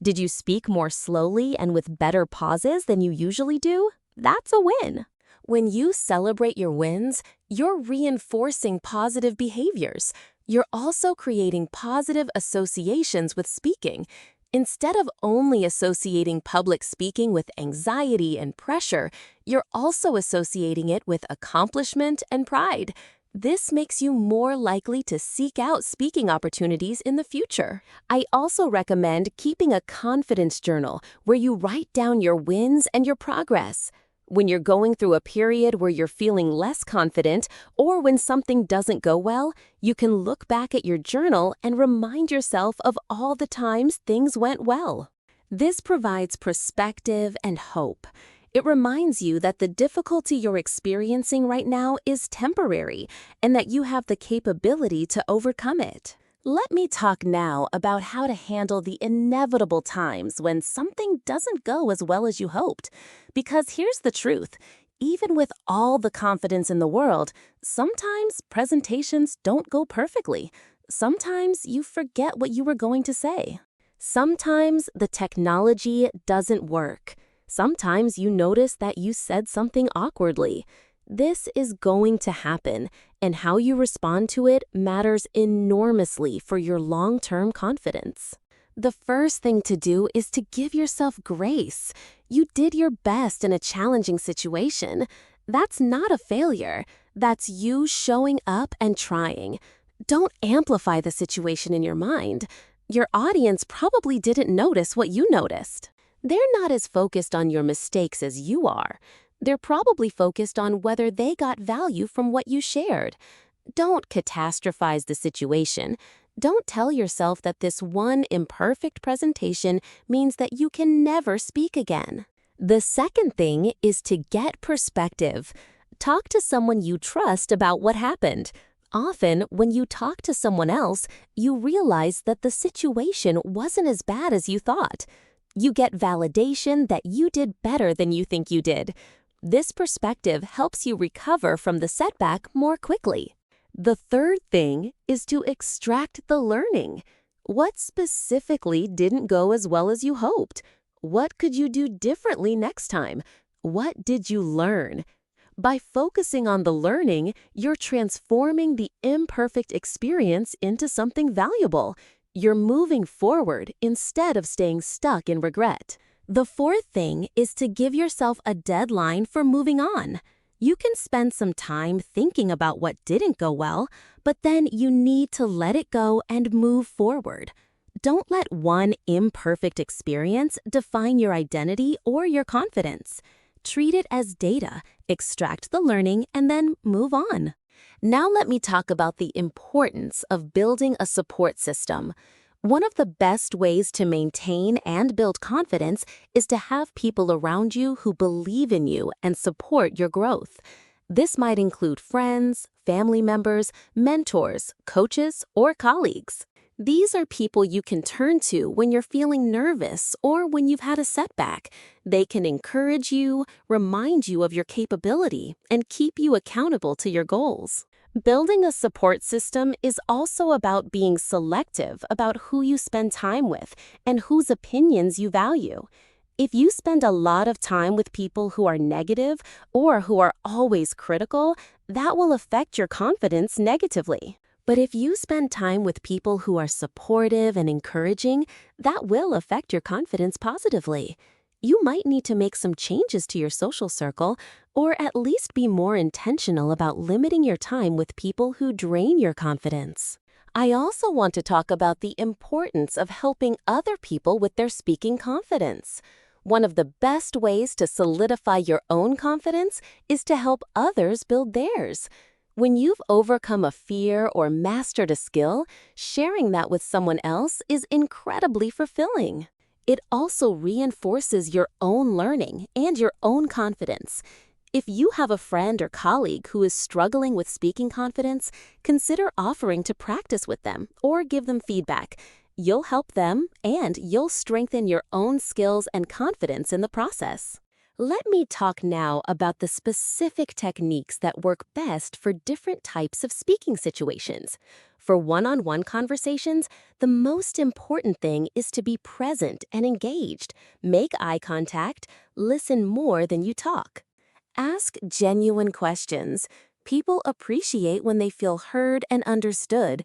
Did you speak more slowly and with better pauses than you usually do? That's a win. When you celebrate your wins, you're reinforcing positive behaviors. You're also creating positive associations with speaking. Instead of only associating public speaking with anxiety and pressure, you're also associating it with accomplishment and pride. This makes you more likely to seek out speaking opportunities in the future. I also recommend keeping a confidence journal where you write down your wins and your progress. When you're going through a period where you're feeling less confident or when something doesn't go well, you can look back at your journal and remind yourself of all the times things went well. This provides perspective and hope. It reminds you that the difficulty you're experiencing right now is temporary and that you have the capability to overcome it. Let me talk now about how to handle the inevitable times when something doesn't go as well as you hoped. Because here's the truth. Even with all the confidence in the world, sometimes presentations don't go perfectly. Sometimes you forget what you were going to say. Sometimes the technology doesn't work. Sometimes you notice that you said something awkwardly. This is going to happen, and how you respond to it matters enormously for your long-term confidence. The first thing to do is to give yourself grace. You did your best in a challenging situation. That's not a failure. That's you showing up and trying. Don't amplify the situation in your mind. Your audience probably didn't notice what you noticed. They're not as focused on your mistakes as you are. They're probably focused on whether they got value from what you shared. Don't catastrophize the situation. Don't tell yourself that this one imperfect presentation means that you can never speak again. The second thing is to get perspective. Talk to someone you trust about what happened. Often, when you talk to someone else, you realize that the situation wasn't as bad as you thought. You get validation that you did better than you think you did. This perspective helps you recover from the setback more quickly. The third thing is to extract the learning. What specifically didn't go as well as you hoped? What could you do differently next time? What did you learn? By focusing on the learning, you're transforming the imperfect experience into something valuable. You're moving forward instead of staying stuck in regret. The fourth thing is to give yourself a deadline for moving on. You can spend some time thinking about what didn't go well, but then you need to let it go and move forward. Don't let one imperfect experience define your identity or your confidence. Treat it as data, extract the learning, and then move on. Now let me talk about the importance of building a support system. One of the best ways to maintain and build confidence is to have people around you who believe in you and support your growth. This might include friends, family members, mentors, coaches, or colleagues. These are people you can turn to when you're feeling nervous or when you've had a setback. They can encourage you, remind you of your capability, and keep you accountable to your goals. Building a support system is also about being selective about who you spend time with and whose opinions you value. If you spend a lot of time with people who are negative or who are always critical, that will affect your confidence negatively. But if you spend time with people who are supportive and encouraging, that will affect your confidence positively. You might need to make some changes to your social circle, or at least be more intentional about limiting your time with people who drain your confidence. I also want to talk about the importance of helping other people with their speaking confidence. One of the best ways to solidify your own confidence is to help others build theirs. When you've overcome a fear or mastered a skill, sharing that with someone else is incredibly fulfilling. It also reinforces your own learning and your own confidence. If you have a friend or colleague who is struggling with speaking confidence, consider offering to practice with them or give them feedback. You'll help them and you'll strengthen your own skills and confidence in the process. Let me talk now about the specific techniques that work best for different types of speaking situations. For one-on-one conversations, the most important thing is to be present and engaged. Make eye contact, listen more than you talk. Ask genuine questions. People appreciate when they feel heard and understood.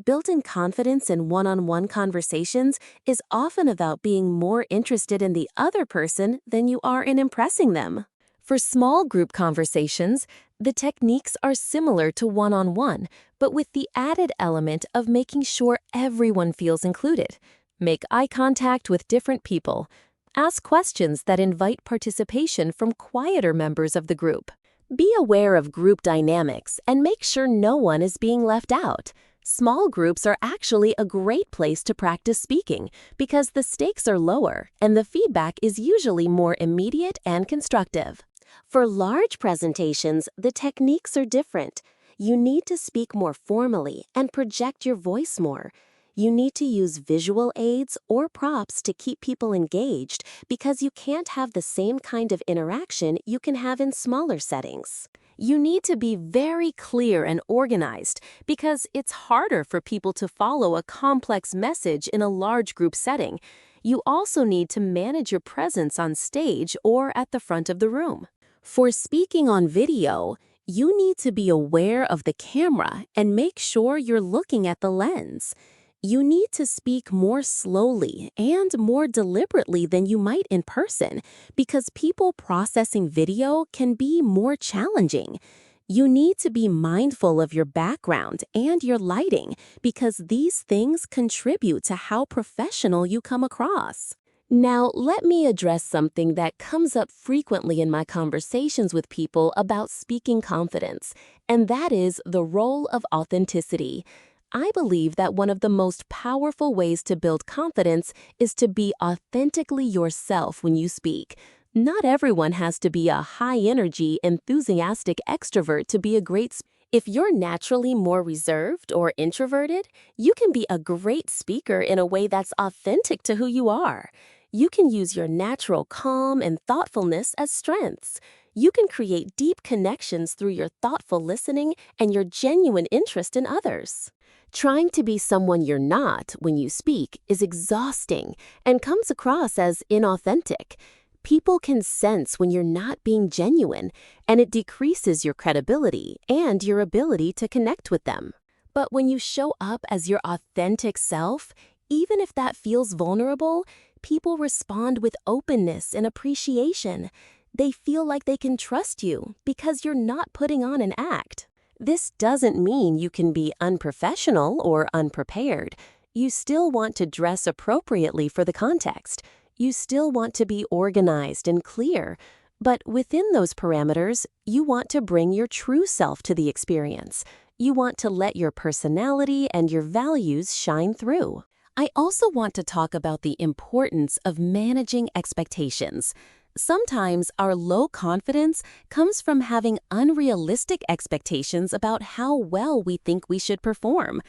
Building confidence in one-on-one conversations is often about being more interested in the other person than you are in impressing them. For small group conversations, the techniques are similar to one-on-one, but with the added element of making sure everyone feels included. Make eye contact with different people. Ask questions that invite participation from quieter members of the group. Be aware of group dynamics and make sure no one is being left out. Small groups are actually a great place to practice speaking because the stakes are lower and the feedback is usually more immediate and constructive. For large presentations, the techniques are different. You need to speak more formally and project your voice more. You need to use visual aids or props to keep people engaged because you can't have the same kind of interaction you can have in smaller settings. You need to be very clear and organized because it's harder for people to follow a complex message in a large group setting. You also need to manage your presence on stage or at the front of the room. For speaking on video, you need to be aware of the camera and make sure you're looking at the lens. You need to speak more slowly and more deliberately than you might in person because people processing video can be more challenging. You need to be mindful of your background and your lighting because these things contribute to how professional you come across. Now, let me address something that comes up frequently in my conversations with people about speaking confidence, and that is the role of authenticity. I believe that one of the most powerful ways to build confidence is to be authentically yourself when you speak. Not everyone has to be a high-energy, enthusiastic extrovert to be a great speaker. If you're naturally more reserved or introverted, you can be a great speaker in a way that's authentic to who you are. You can use your natural calm and thoughtfulness as strengths. You can create deep connections through your thoughtful listening and your genuine interest in others. Trying to be someone you're not when you speak is exhausting and comes across as inauthentic. People can sense when you're not being genuine, and it decreases your credibility and your ability to connect with them. But when you show up as your authentic self, even if that feels vulnerable, people respond with openness and appreciation. They feel like they can trust you because you're not putting on an act. This doesn't mean you can be unprofessional or unprepared. You still want to dress appropriately for the context. You still want to be organized and clear. But within those parameters, you want to bring your true self to the experience. You want to let your personality and your values shine through. I also want to talk about the importance of managing expectations. Sometimes our low confidence comes from having unrealistic expectations about how well we think we should perform.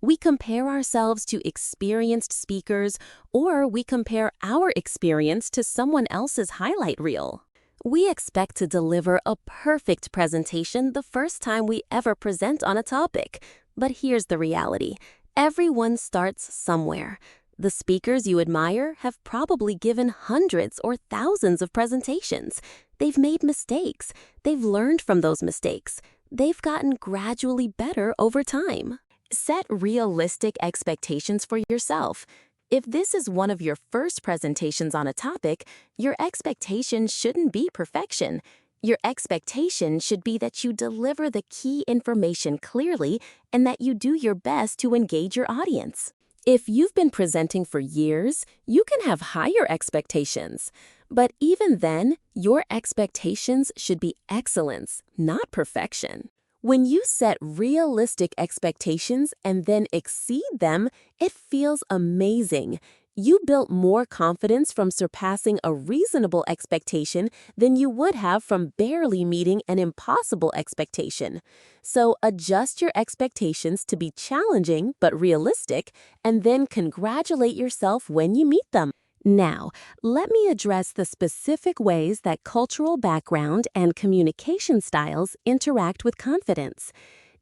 We compare ourselves to experienced speakers, or we compare our experience to someone else's highlight reel. We expect to deliver a perfect presentation the first time we ever present on a topic. But here's the reality. Everyone starts somewhere. The speakers you admire have probably given hundreds or thousands of presentations. They've made mistakes. They've learned from those mistakes. They've gotten gradually better over time. Set realistic expectations for yourself. If this is one of your first presentations on a topic, your expectation shouldn't be perfection. Your expectation should be that you deliver the key information clearly and that you do your best to engage your audience. If you've been presenting for years, you can have higher expectations. But even then, your expectations should be excellence, not perfection. When you set realistic expectations and then exceed them, it feels amazing. You built more confidence from surpassing a reasonable expectation than you would have from barely meeting an impossible expectation. So adjust your expectations to be challenging but realistic, and then congratulate yourself when you meet them. Now, let me address the specific ways that cultural background and communication styles interact with confidence.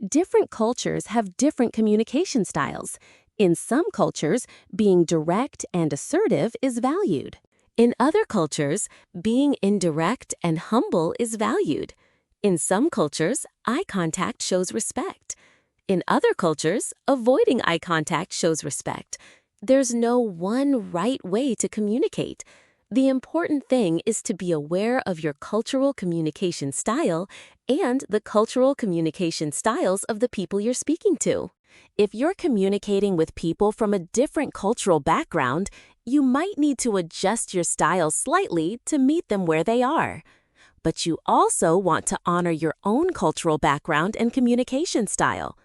Different cultures have different communication styles. In some cultures, being direct and assertive is valued. In other cultures, being indirect and humble is valued. In some cultures, eye contact shows respect. In other cultures, avoiding eye contact shows respect. There's no one right way to communicate. The important thing is to be aware of your cultural communication style and the cultural communication styles of the people you're speaking to. If you're communicating with people from a different cultural background, you might need to adjust your style slightly to meet them where they are. But you also want to honor your own cultural background and communication style.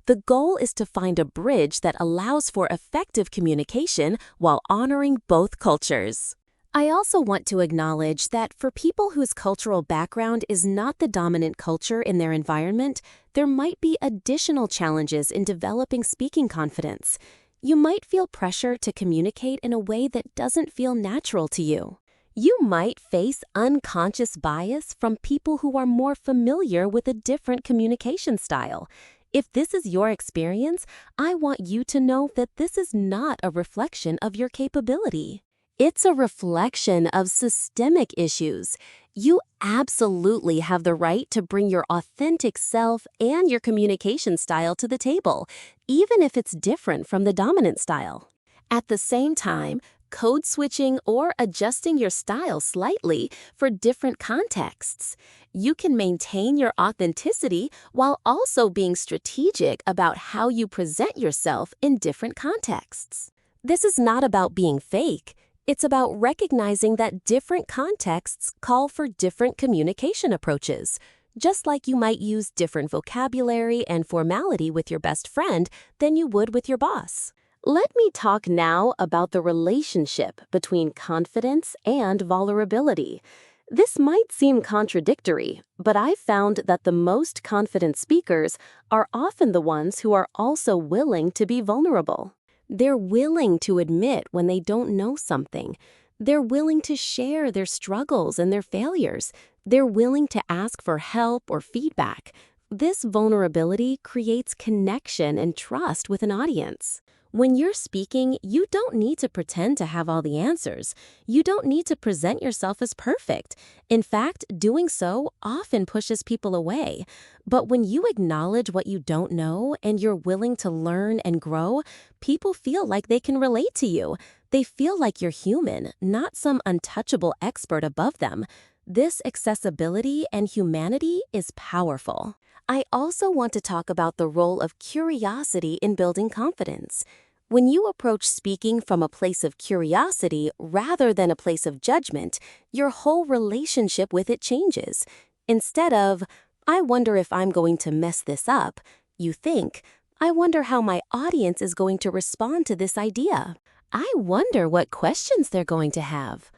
The goal is to find a bridge that allows for effective communication while honoring both cultures. I also want to acknowledge that for people whose cultural background is not the dominant culture in their environment, there might be additional challenges in developing speaking confidence. You might feel pressure to communicate in a way that doesn't feel natural to you. You might face unconscious bias from people who are more familiar with a different communication style. If this is your experience, I want you to know that this is not a reflection of your capability. It's a reflection of systemic issues. You absolutely have the right to bring your authentic self and your communication style to the table, even if it's different from the dominant style. At the same time, code switching or adjusting your style slightly for different contexts. You can maintain your authenticity while also being strategic about how you present yourself in different contexts. This is not about being fake. It's about recognizing that different contexts call for different communication approaches, just like you might use different vocabulary and formality with your best friend than you would with your boss. Let me talk now about the relationship between confidence and vulnerability. This might seem contradictory, but I've found that the most confident speakers are often the ones who are also willing to be vulnerable. They're willing to admit when they don't know something. They're willing to share their struggles and their failures. They're willing to ask for help or feedback. This vulnerability creates connection and trust with an audience. When you're speaking, you don't need to pretend to have all the answers. You don't need to present yourself as perfect. In fact, doing so often pushes people away. But when you acknowledge what you don't know and you're willing to learn and grow, people feel like they can relate to you. They feel like you're human, not some untouchable expert above them. This accessibility and humanity is powerful. I also want to talk about the role of curiosity in building confidence. When you approach speaking from a place of curiosity rather than a place of judgment, your whole relationship with it changes. Instead of, I wonder if I'm going to mess this up, you think, I wonder how my audience is going to respond to this idea. I wonder what questions they're going to have.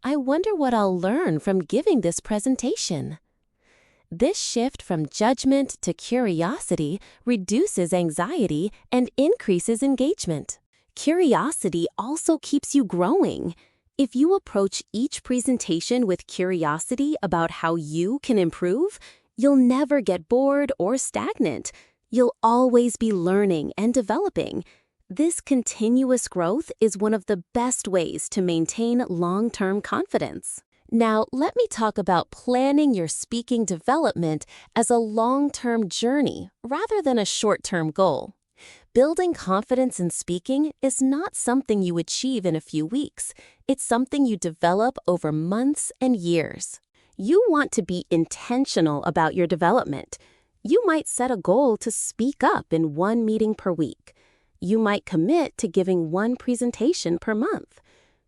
I wonder what I'll learn from giving this presentation. This shift from judgment to curiosity reduces anxiety and increases engagement. Curiosity also keeps you growing. If you approach each presentation with curiosity about how you can improve, you'll never get bored or stagnant. You'll always be learning and developing. This continuous growth is one of the best ways to maintain long-term confidence. Now, let me talk about planning your speaking development as a long-term journey rather than a short-term goal. Building confidence in speaking is not something you achieve in a few weeks. It's something you develop over months and years. You want to be intentional about your development. You might set a goal to speak up in one meeting per week. You might commit to giving one presentation per month.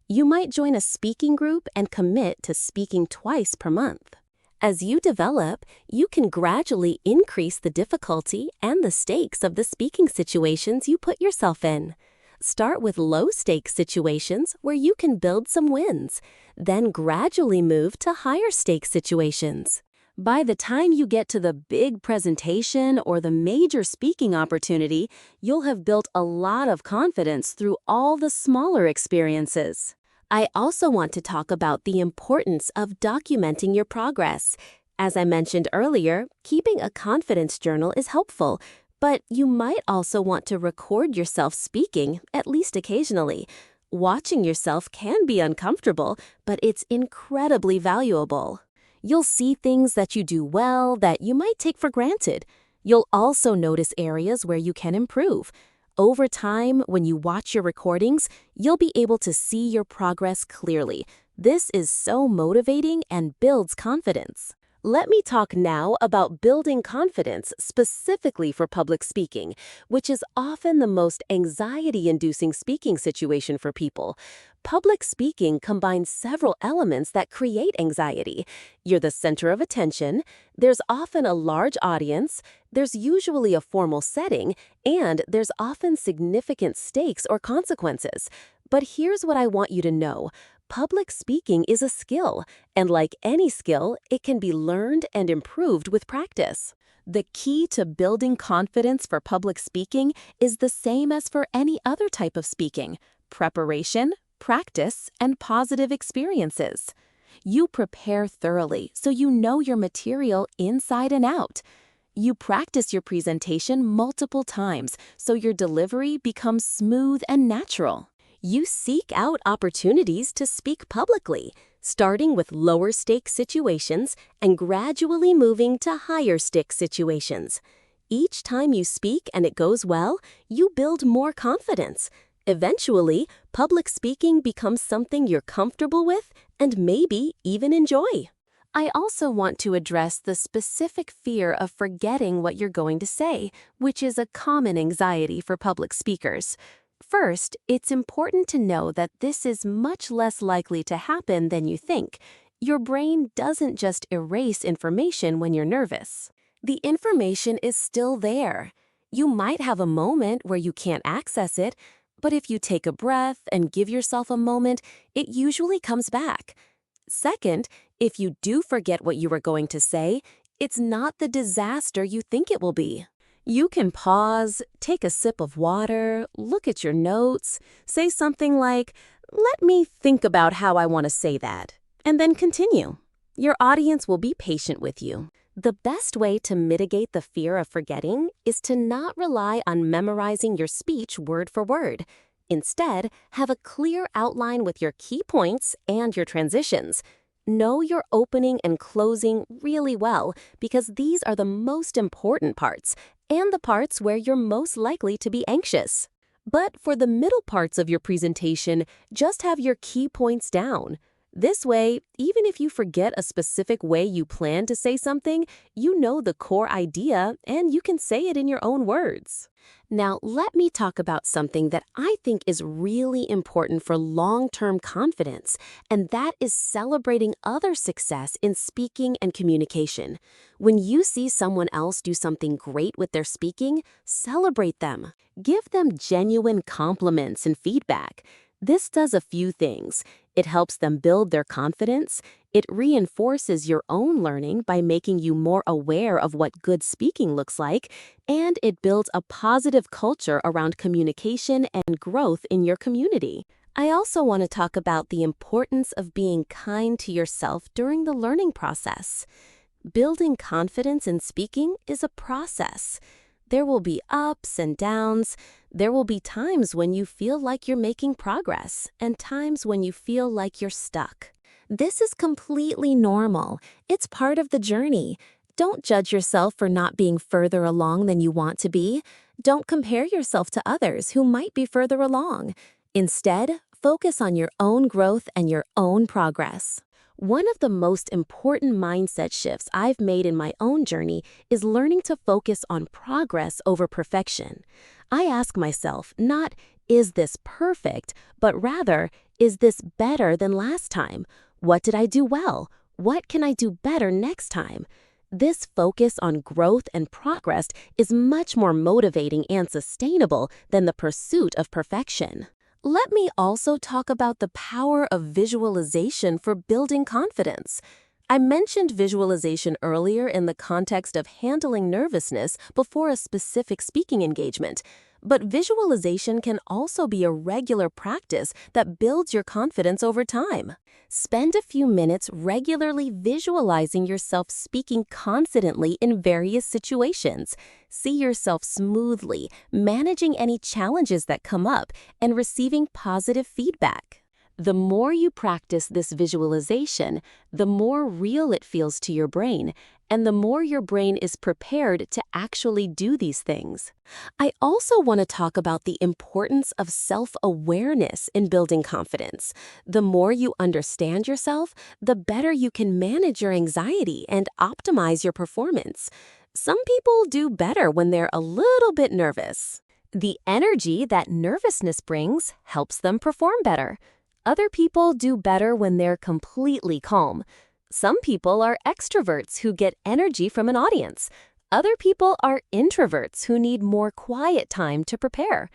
You might join a speaking group and commit to speaking twice per month. As you develop, you can gradually increase the difficulty and the stakes of the speaking situations you put yourself in. Start with low-stakes situations where you can build some wins, then gradually move to higher-stakes situations. By the time you get to the big presentation or the major speaking opportunity, you'll have built a lot of confidence through all the smaller experiences. I also want to talk about the importance of documenting your progress. As I mentioned earlier, keeping a confidence journal is helpful, but you might also want to record yourself speaking, at least occasionally. Watching yourself can be uncomfortable, but it's incredibly valuable. You'll see things that you do well that you might take for granted. You'll also notice areas where you can improve. Over time, when you watch your recordings, you'll be able to see your progress clearly. This is so motivating and builds confidence. Let me talk now about building confidence specifically for public speaking, which is often the most anxiety-inducing speaking situation for people. Public speaking combines several elements that create anxiety. You're the center of attention, there's often a large audience, there's usually a formal setting, and there's often significant stakes or consequences. But here's what I want you to know. Public speaking is a skill, and like any skill, it can be learned and improved with practice. The key to building confidence for public speaking is the same as for any other type of speaking: preparation, practice, and positive experiences. You prepare thoroughly so you know your material inside and out. You practice your presentation multiple times so your delivery becomes smooth and natural. You seek out opportunities to speak publicly, starting with lower-stake situations and gradually moving to higher-stake situations. Each time you speak and it goes well, you build more confidence. Eventually, public speaking becomes something you're comfortable with and maybe even enjoy. I also want to address the specific fear of forgetting what you're going to say, which is a common anxiety for public speakers. First, it's important to know that this is much less likely to happen than you think. Your brain doesn't just erase information when you're nervous. The information is still there. You might have a moment where you can't access it, but if you take a breath and give yourself a moment, it usually comes back. Second, if you do forget what you were going to say, it's not the disaster you think it will be. You can pause, take a sip of water, look at your notes, say something like, "Let me think about how I want to say that," and then continue. Your audience will be patient with you. The best way to mitigate the fear of forgetting is to not rely on memorizing your speech word for word. Instead, have a clear outline with your key points and your transitions. Know your opening and closing really well because these are the most important parts and the parts where you're most likely to be anxious. But for the middle parts of your presentation, just have your key points down. This way, even if you forget a specific way you plan to say something, you know the core idea and you can say it in your own words. Now, let me talk about something that I think is really important for long-term confidence, and that is celebrating other success in speaking and communication. When you see someone else do something great with their speaking, celebrate them. Give them genuine compliments and feedback. This does a few things. It helps them build their confidence. It reinforces your own learning by making you more aware of what good speaking looks like, and it builds a positive culture around communication and growth in your community. I also want to talk about the importance of being kind to yourself during the learning process. Building confidence in speaking is a process. There will be ups and downs. There will be times when you feel like you're making progress and times when you feel like you're stuck. This is completely normal. It's part of the journey. Don't judge yourself for not being further along than you want to be. Don't compare yourself to others who might be further along. Instead, focus on your own growth and your own progress. One of the most important mindset shifts I've made in my own journey is learning to focus on progress over perfection. I ask myself, not, is this perfect, but rather, is this better than last time? What did I do well? What can I do better next time? This focus on growth and progress is much more motivating and sustainable than the pursuit of perfection. Let me also talk about the power of visualization for building confidence. I mentioned visualization earlier in the context of handling nervousness before a specific speaking engagement, but visualization can also be a regular practice that builds your confidence over time. Spend a few minutes regularly visualizing yourself speaking confidently in various situations. See yourself smoothly, managing any challenges that come up, and receiving positive feedback. The more you practice this visualization, the more real it feels to your brain, and the more your brain is prepared to actually do these things. I also want to talk about the importance of self-awareness in building confidence. The more you understand yourself, the better you can manage your anxiety and optimize your performance. Some people do better when they're a little bit nervous. The energy that nervousness brings helps them perform better. Other people do better when they're completely calm. Some people are extroverts who get energy from an audience. Other people are introverts who need more quiet time to prepare.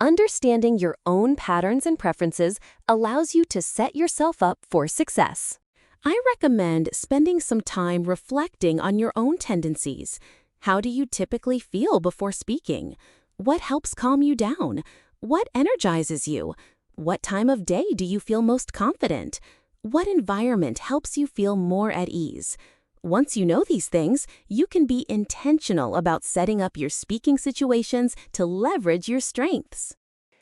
Understanding your own patterns and preferences allows you to set yourself up for success. I recommend spending some time reflecting on your own tendencies. How do you typically feel before speaking? What helps calm you down? What energizes you? What time of day do you feel most confident? What environment helps you feel more at ease? Once you know these things, you can be intentional about setting up your speaking situations to leverage your strengths.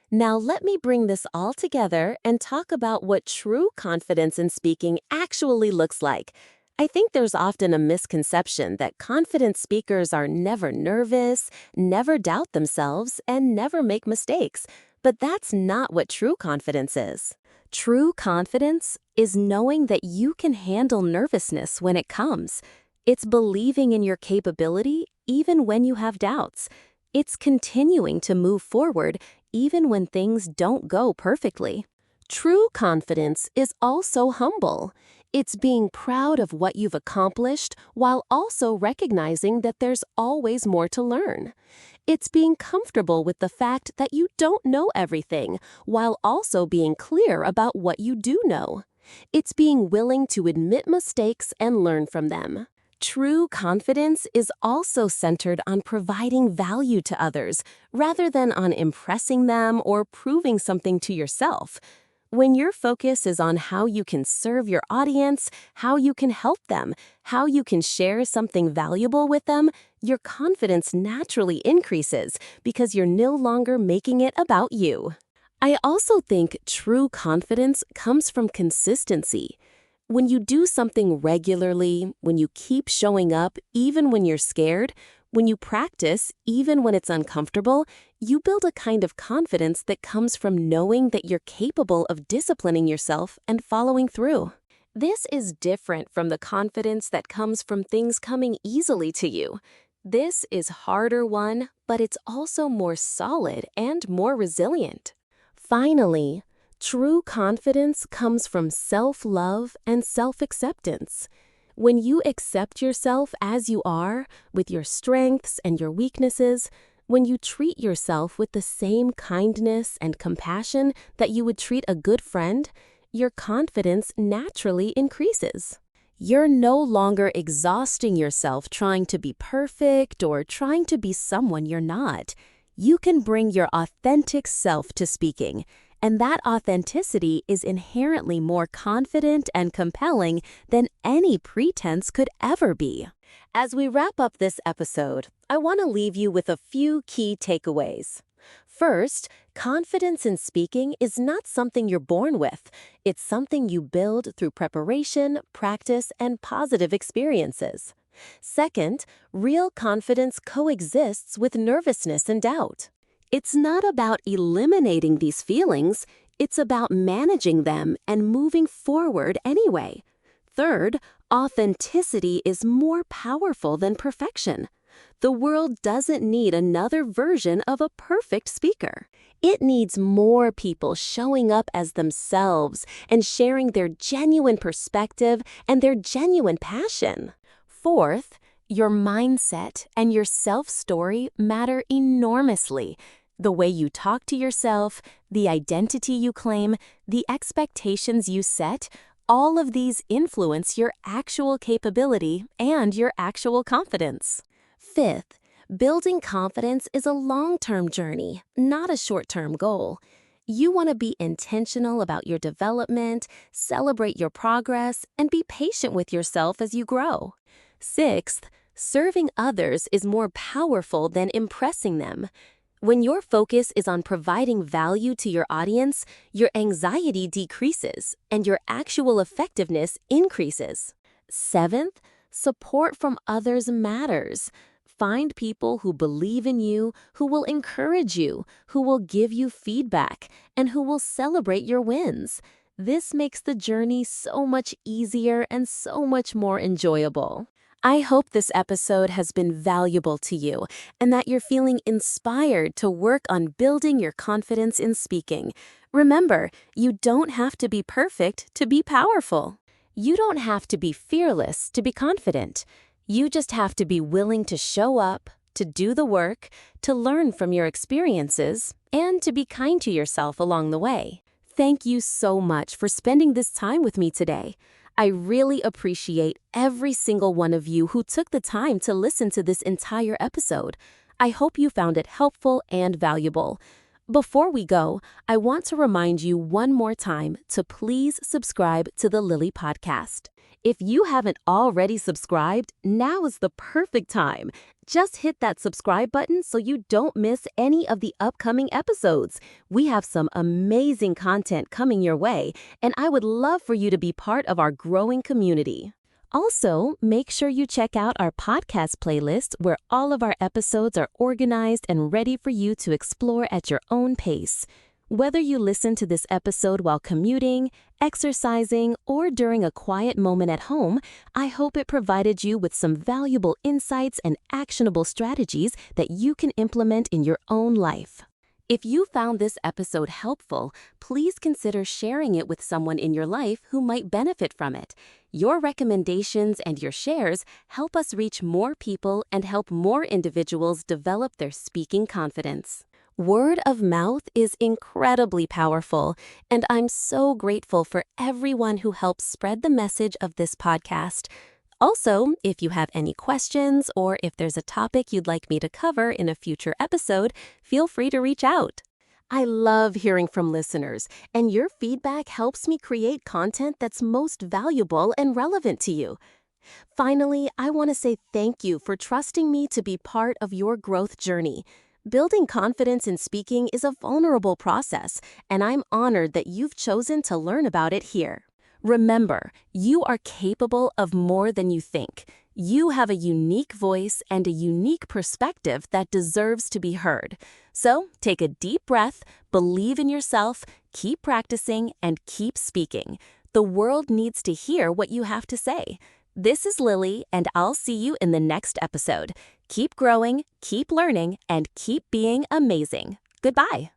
Now let me bring this all together and talk about what true confidence in speaking actually looks like. I think there's often a misconception that confident speakers are never nervous, never doubt themselves, and never make mistakes. But that's not what true confidence is. True confidence is knowing that you can handle nervousness when it comes. It's believing in your capability even when you have doubts. It's continuing to move forward even when things don't go perfectly. True confidence is also humble. It's being proud of what you've accomplished while also recognizing that there's always more to learn. It's being comfortable with the fact that you don't know everything while also being clear about what you do know. It's being willing to admit mistakes and learn from them. True confidence is also centered on providing value to others rather than on impressing them or proving something to yourself. When your focus is on how you can serve your audience, how you can help them, how you can share something valuable with them, your confidence naturally increases because you're no longer making it about you. I also think true confidence comes from consistency. When you do something regularly, when you keep showing up even when you're scared, when you practice even when it's uncomfortable, you build a kind of confidence that comes from knowing that you're capable of disciplining yourself and following through. This is different from the confidence that comes from things coming easily to you. This is harder won, but it's also more solid and more resilient. Finally, true confidence comes from self-love and self-acceptance. When you accept yourself as you are, with your strengths and your weaknesses, when you treat yourself with the same kindness and compassion that you would treat a good friend, your confidence naturally increases. You're no longer exhausting yourself trying to be perfect or trying to be someone you're not. You can bring your authentic self to speaking, and that authenticity is inherently more confident and compelling than any pretense could ever be. As we wrap up this episode, I want to leave you with a few key takeaways. First, confidence in speaking is not something you're born with. It's something you build through preparation, practice, and positive experiences. Second, real confidence coexists with nervousness and doubt. It's not about eliminating these feelings, it's about managing them and moving forward anyway. Third, authenticity is more powerful than perfection. The world doesn't need another version of a perfect speaker. It needs more people showing up as themselves and sharing their genuine perspective and their genuine passion. Fourth, your mindset and your self-story matter enormously. The way you talk to yourself, the identity you claim, the expectations you set, all of these influence your actual capability and your actual confidence. Fifth, building confidence is a long-term journey, not a short-term goal. You want to be intentional about your development, celebrate your progress, and be patient with yourself as you grow. Sixth, serving others is more powerful than impressing them. When your focus is on providing value to your audience, your anxiety decreases and your actual effectiveness increases. Seventh, support from others matters. Find people who believe in you, who will encourage you, who will give you feedback, and who will celebrate your wins. This makes the journey so much easier and so much more enjoyable. I hope this episode has been valuable to you and that you're feeling inspired to work on building your confidence in speaking. Remember, you don't have to be perfect to be powerful. You don't have to be fearless to be confident. You just have to be willing to show up, to do the work, to learn from your experiences, and to be kind to yourself along the way. Thank you so much for spending this time with me today. I really appreciate every single one of you who took the time to listen to this entire episode. I hope you found it helpful and valuable. Before we go, I want to remind you one more time to please subscribe to the Lilly Podcast. If you haven't already subscribed, now is the perfect time. Just hit that subscribe button so you don't miss any of the upcoming episodes. We have some amazing content coming your way, and I would love for you to be part of our growing community. Also, make sure you check out our podcast playlist where all of our episodes are organized and ready for you to explore at your own pace. Whether you listen to this episode while commuting, exercising, or during a quiet moment at home, I hope it provided you with some valuable insights and actionable strategies that you can implement in your own life. If you found this episode helpful, please consider sharing it with someone in your life who might benefit from it. Your recommendations and your shares help us reach more people and help more individuals develop their speaking confidence. Word of mouth is incredibly powerful, and I'm so grateful for everyone who helps spread the message of this podcast. Also, if you have any questions or if there's a topic you'd like me to cover in a future episode, feel free to reach out. I love hearing from listeners, and your feedback helps me create content that's most valuable and relevant to you. Finally, I want to say thank you for trusting me to be part of your growth journey. Building confidence in speaking is a vulnerable process, and I'm honored that you've chosen to learn about it here. Remember, you are capable of more than you think. You have a unique voice and a unique perspective that deserves to be heard. So, take a deep breath, believe in yourself, keep practicing, and keep speaking. The world needs to hear what you have to say. This is Lilly, and I'll see you in the next episode. Keep growing, keep learning, and keep being amazing. Goodbye.